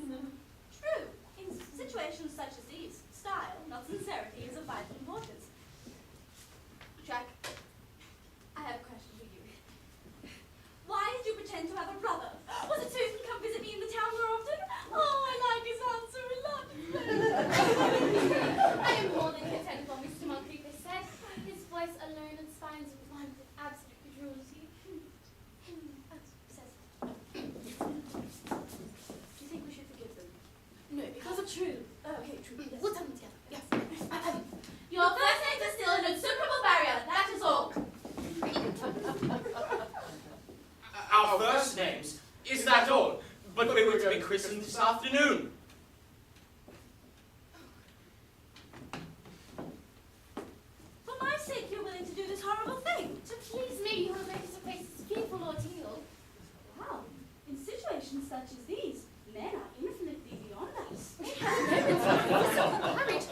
True. In situations such as these, style, not sincerity, is of vital importance. Jack, I have a question for you. Why did you pretend to have a brother? Was it so you can come visit me in the town more often? Oh, I like his answer a lot. I am more than content with what Mr. Moncrief has said. His voice alone inspires one with absolute credulity. Do you think we should forgive them? No, because of true. Okay, true. Yes. We'll tell them together. Yes. Your first names are still an insuperable barrier, that is all. Our first names? Is that all? But we were to be christened this afternoon. For my sake, you're willing to do this horrible thing. To please me, you are going to face this fearful ordeal. Wow. In situations such as these, men are infinitely beyond us. They have moments of courage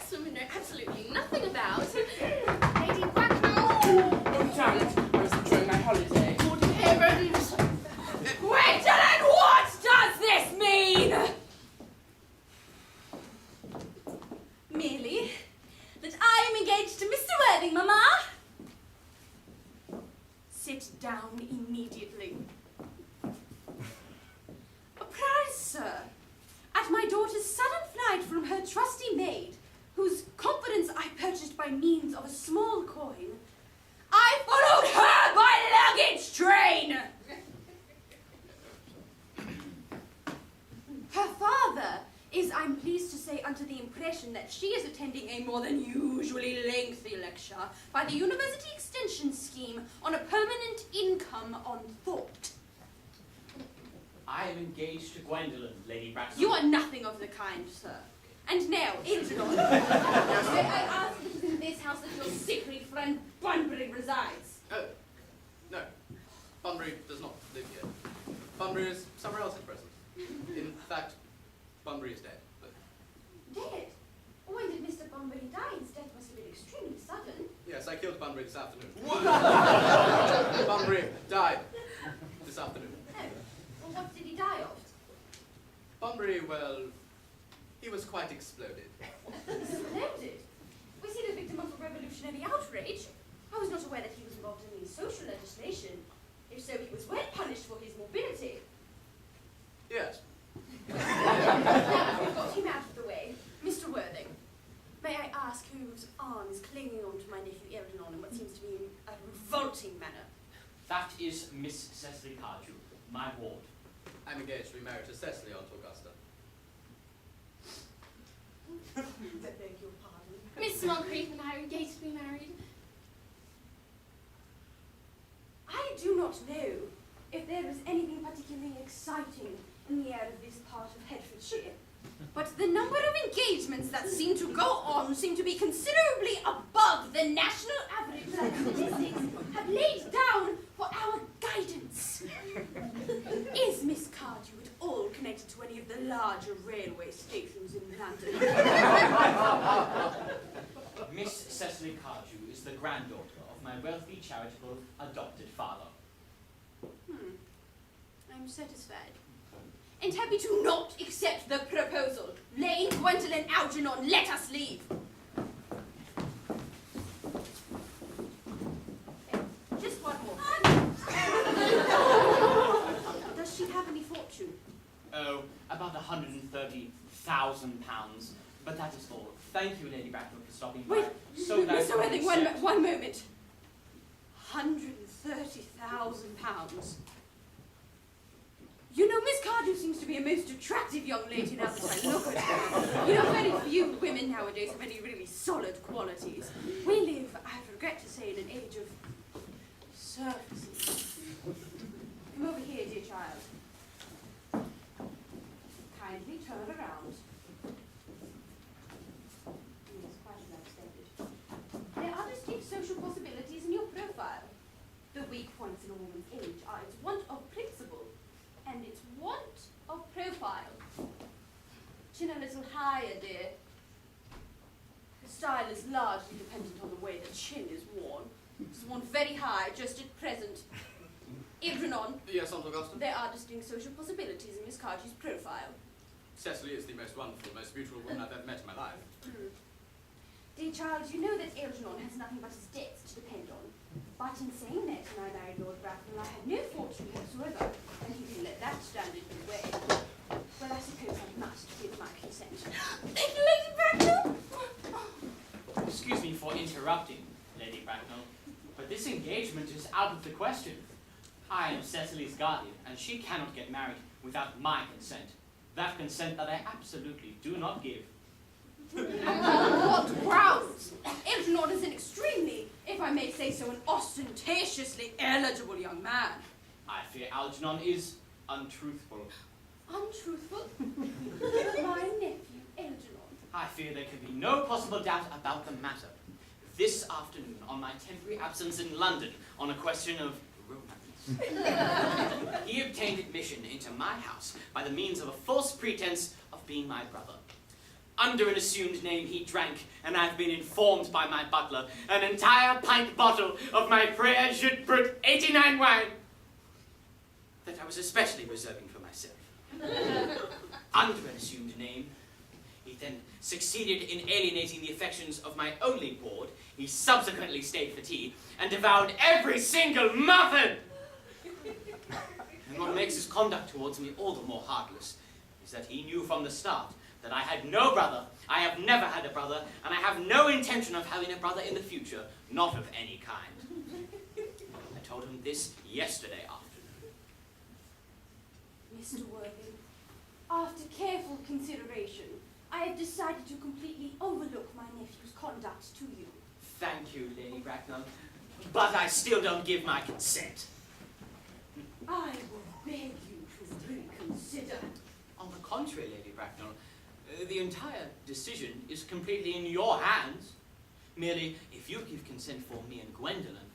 us women know absolutely nothing about. Lady Bracknell! Oh, damn it. I was enjoying my holiday. Good heavens! Gwendolyn, what does this mean? Merely that I am engaged to Mr. Worthing, Mamma. Sit down immediately. Apprise, sir, at my daughter's sudden flight from her trusty maid, whose confidence I purchased by means of a small coin, I followed her by luggage train. Her father is, I'm pleased to say, under the impression that she is attending a more than usually lengthy lecture by the University Extension Scheme on a permanent income on thought. I am engaged to Gwendolyn, Lady Braxton. You are nothing of the kind, sir. And now, Algernon, may I ask if it is in this house that your sickly friend Bunbury resides? Oh, no. Bunbury does not live here. Bunbury is somewhere else at present. In fact, Bunbury is dead. But Dead? When did Mr. Bunbury die? His death must have been extremely sudden. yes, I killed Bunbury this afternoon. Bunbury died this afternoon. Oh, well, what did he die of? Bunbury, well, he was quite exploded. Exploded? Was he the victim of a revolutionary outrage? I was not aware that he was involved in any social legislation. If so, he was well punished for his morbidity. Yes. Now we've got him out of the way. Mr. Worthing, may I ask whose arm is clinging on to my nephew Algernon in what seems to be a revolting manner? That is Miss Cecily Cardew, my ward. I'm engaged to be married to Cecily, Aunt Augusta. I beg your pardon. Miss Moncrief and I are engaged to be married. I do not know if there is anything particularly exciting in the air of this part of Hertfordshire, but the number of engagements that seem to go on seem to be considerably above the national average that statistics have laid down for our guidance. Is Miss Cardew at all connected to any of the larger railway stations in London? Miss Cecily Cardew is the granddaughter of my wealthy, charitable, adopted father. I'm satisfied. And happy to not accept the proposal. Lane, Gwendolyn, Algernon, let us leave. Just one more. Does she have any fortune? Oh, about £130,000. But that is all. Thank you, Lady Bracknell, for stopping by. Wait, So that Mr. Worthing, you accept. one moment. £130,000. You know, Miss Cardew seems to be a most attractive young lady now that I look at her. You know, very few women nowadays have any really solid qualities. We live, I regret to say, in an age of surfaces. Come over here, dear child. Kindly turn around. Yes, quite as I've stated. There are distinct social possibilities in your profile. The weak points in a woman's age are its want of principle and its want of profile. Chin a little higher, dear. The style is largely dependent on the way the chin is worn. It's worn very high just at present. Idrenon, Yes, Aunt Augusta? there are distinct social possibilities in Miss Cardew's profile. Cecily is the most wonderful, most beautiful woman I've ever met in my life. Dear child, you know that Algernon has nothing but his debts to depend on. But in saying that, when I married Lord Bracknell, I had no fortune whatsoever, and he didn't let that stand in his way. Well, I suppose I must give my consent. Lady Bracknell? Excuse me for interrupting, Lady Bracknell, but this engagement is out of the question. I am Cecily's guardian, and she cannot get married without my consent. That consent that I absolutely do not give. On what grounds? Algernon is an extremely, if I may say so, an ostentatiously eligible young man. I fear Algernon is untruthful. Untruthful? My nephew, Algernon. I fear there can be no possible doubt about the matter. This afternoon, on my temporary absence in London, on a question of romance, he obtained admission into my house by the means of a false pretense of being my brother. Under an assumed name, he drank, and I've been informed by my butler, an entire pint bottle of my Pré Jus de Brut 89 wine that I was especially reserving for myself. Under an assumed name, he then succeeded in alienating the affections of my only ward. He subsequently stayed for tea and devoured every single muffin. And what makes his conduct towards me all the more heartless is that he knew from the start that I had no brother, I have never had a brother, and I have no intention of having a brother in the future, not of any kind. I told him this yesterday afternoon. Mr. Worthing, after careful consideration, I have decided to completely overlook my nephew's conduct to you. Thank you, Lady Bracknell, but I still don't give my consent. I will beg you to reconsider. On the contrary, Lady Bracknell, the entire decision is completely in your hands. Merely, if you give consent for me and Gwendolen,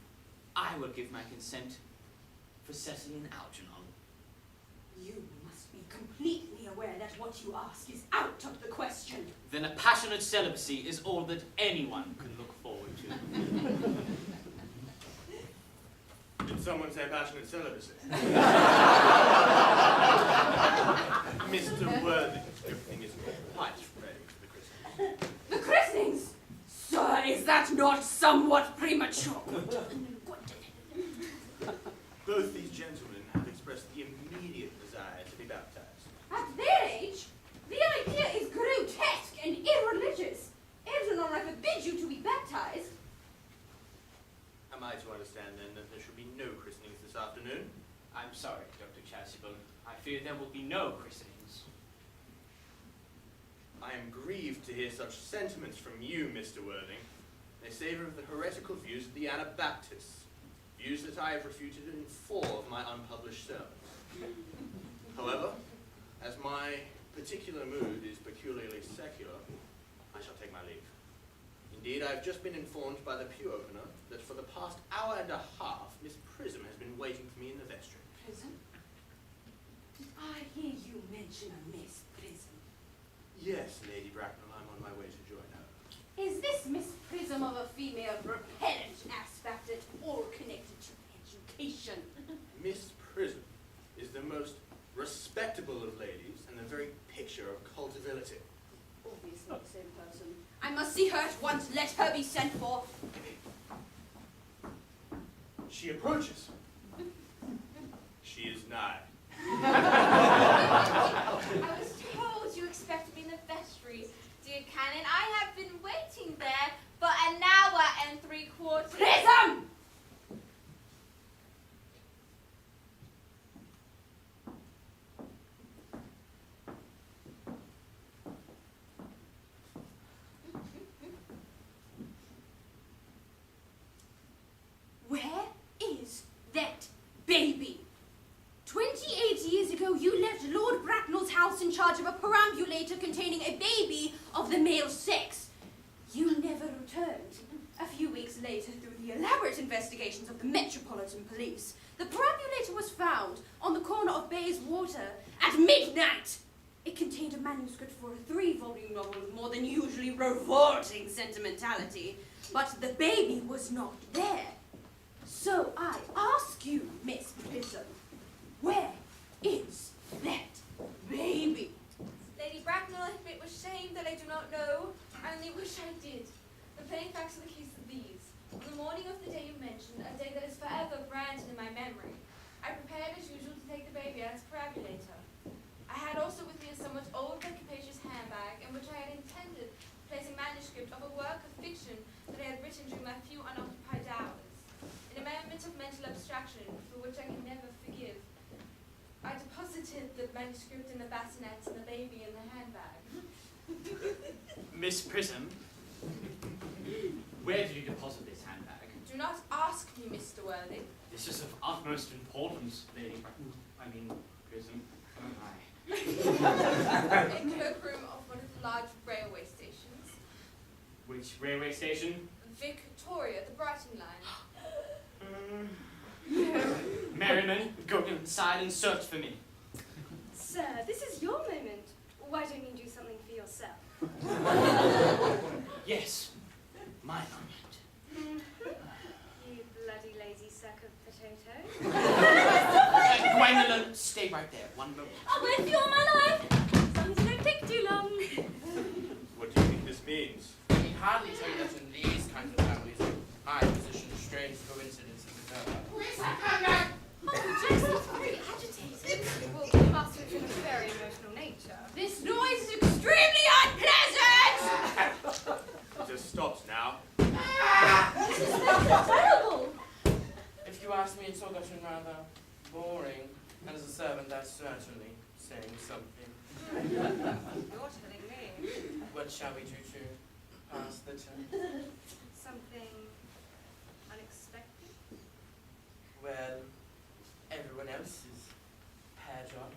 I will give my consent for Cecily and Algernon. You must be completely aware that what you ask is out of the question. Then a passionate celibacy is all that anyone can look forward to. Did someone say passionate celibacy? Mr. Worthing, everything is quite ready for the christening. The christenings? Sir, is that not somewhat premature? Both these gentlemen have expressed the immediate desire to be baptized. At their age, the idea is grotesque and irreligious. Algernon, I forbid you to be baptized. Am I to understand then that there should be no christenings this afternoon? I'm sorry, Dr. Chasuble. I fear there will be no christenings. I am grieved to hear such sentiments from you, Mr. Worthing. They savour of the heretical views of the Anabaptists, views that I have refuted in 4 of my unpublished sermons. However, as my particular mood is peculiarly secular, I shall take my leave. Indeed, I have just been informed by the pew opener that for the past hour and a half, Miss Prism has been waiting for me in the vestry. Prism? Did I hear you mention a Miss Prism? Yes, Lady Bracknell, I'm on my way to join her. Is this Miss Prism of a female repellent aspect at all connected to education? Miss Prism is the most respectable of ladies and the very picture of cultivability. Obviously the same person. I must see her at once. Let her be sent for. She approaches. She is nigh. I was told you expected me in the vestry, dear Canon. I have been waiting there for an hour 3/4. Prism! Where is that baby? 28 years ago, you left Lord Bracknell's house in charge of a perambulator containing a baby of the male sex. You never returned. A few weeks later, through the elaborate investigations of the Metropolitan Police, the perambulator was found on the corner of Bayswater at midnight. It contained a manuscript for a 3-volume novel with more than usually revolting sentimentality, but the baby was not there. So I ask you, Miss Prism, where is that baby? Lady Bracknell, I admit with shame that I do not know. I only wish I did. The plain facts of the case are these. On the morning of the day you mentioned, a day that is forever branded in my memory, I prepared as usual to take the baby out as perambulator. I had also with me a somewhat old but capacious handbag in which I had intended to place a manuscript of a work of fiction that I had written during my few unoccupied hours. In a moment of mental abstraction, for which I can never forgive, I deposited the manuscript in the bassinet and the baby in the handbag. Miss Prism, where did you deposit this handbag? Do not ask me, Mr. Worthing. This is of utmost importance, Lady Prism. Oh my. In the cloakroom of one of the large railway stations. Which railway station? Victoria, the Brighton line. Merriman, go inside and search for me. Sir, this is your moment. Why don't you do something for yourself? Yes, my moment. You bloody lazy sack of potatoes. Gwendolyn, stay right there. One moment. I'll wait for you all my life. As long as you don't take too long. What do you think this means? I need hardly tell you that in these kinds of families, I position strange coincidences occur. Please, I come back! Oh, Jackson's very agitated. Well, you must have been of a very emotional nature. This noise is extremely unpleasant! It just stops now. This is terrible. If you ask me, it's all gotten rather boring. And as a servant, that's certainly saying something. You're telling me. What shall we do to pass the time? Something unexpected? Well, everyone else's hair job.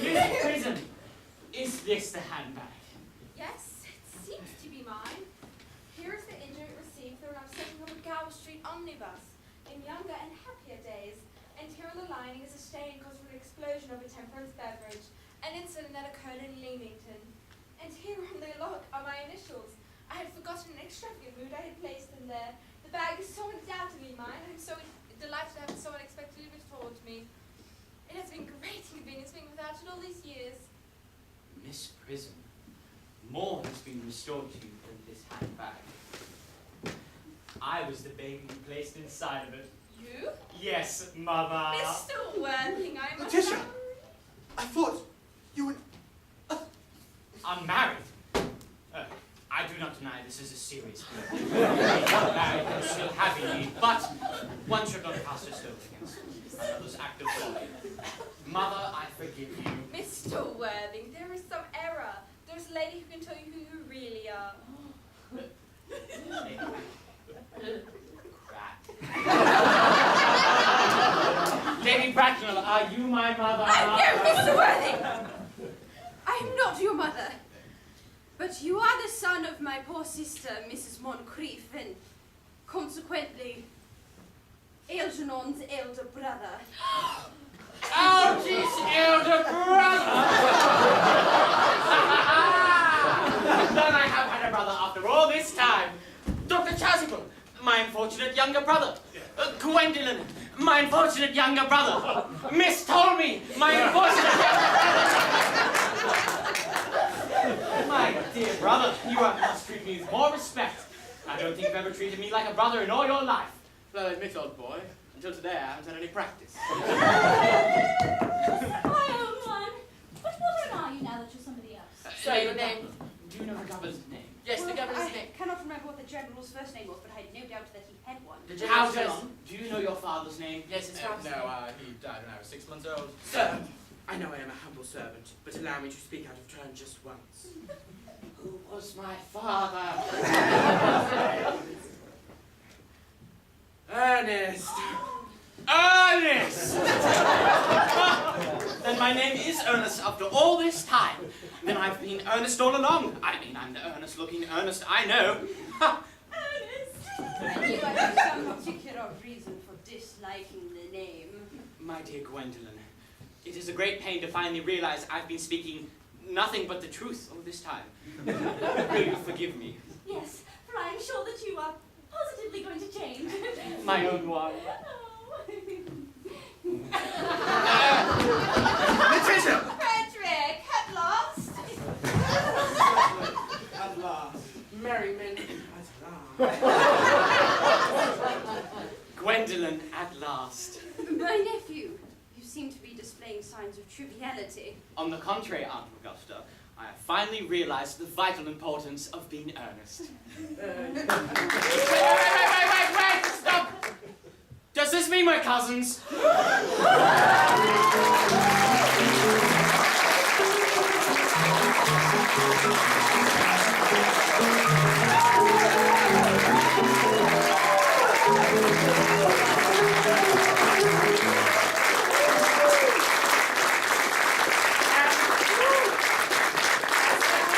Miss Prism, is this the handbag? Yes, it seems to be mine. Here is the injury it received through an upsetting of a Gower Street omnibus in younger and happier days. And here on the lining is a stain caused from the explosion of a temperance beverage, an incident that occurred in Leamington. And here on the lock are my initials. I had forgotten an extravagant mood I had placed in there. The bag is so undoubtedly mine. I'm so delighted to have it so unexpectedly restored to me. It has been great inconvenience being without it all these years. Miss Prism, more has been restored to you than this handbag. I was the baby you placed inside of it. You? Yes, Mother. Mr. Worthing, I must Letitia! I thought you were... I'm married. I do not deny this is a serious blow. I'm married and still happy, but one should not cast a stone against another's act of folly. Mother, I forgive you. Mr. Worthing, there is some error. There's a lady who can tell you who you really are. Crap. Lady Bracknell, are you my mother? No, Mr. Worthing! I am not your mother. But you are the son of my poor sister, Mrs. Moncrief, and consequently, Algernon's elder brother. Algy's elder brother! Then I have had a brother after all this time. Dr. Chasuble, my unfortunate younger brother. Gwendolyn, my unfortunate younger brother. Miss Ptolemy, my unfortunate younger brother. My dear brother, you must treat me with more respect. I don't think you've ever treated me like a brother in all your life. Well, I admit, old boy, until today I haven't had any practice. My own one. What modern are you now that you're somebody else? Say your name. Do you know the governor's name? Yes, the governor's name. I cannot remember what the general's first name was, but I had no doubt that he had one. The How general's John? Do you know your father's name? Yes, his father's no, name. he died when I was 6 months old. Sir, I know I am a humble servant, but allow me to speak out of turn just once. Who was my father? Earnest! Earnest! Then my name is Earnest after all this time. Then I've been Earnest all along. I mean, I'm the earnest-looking Earnest I know. And you have some particular reason for disliking the name. My dear Gwendolyn, it is a great pain to finally realize I've been speaking nothing but the truth all this time. Will you forgive me? Yes, for I am sure that you are positively going to change. My own one. Patricia! Frederick, at last! At last. Merryman, at last. Gwendolyn, at last. My nephew, you seem to be displaying signs of triviality. On the contrary, Aunt Augusta, I have finally realized the vital importance of being earnest. Wait! Stop! Does this mean we're cousins?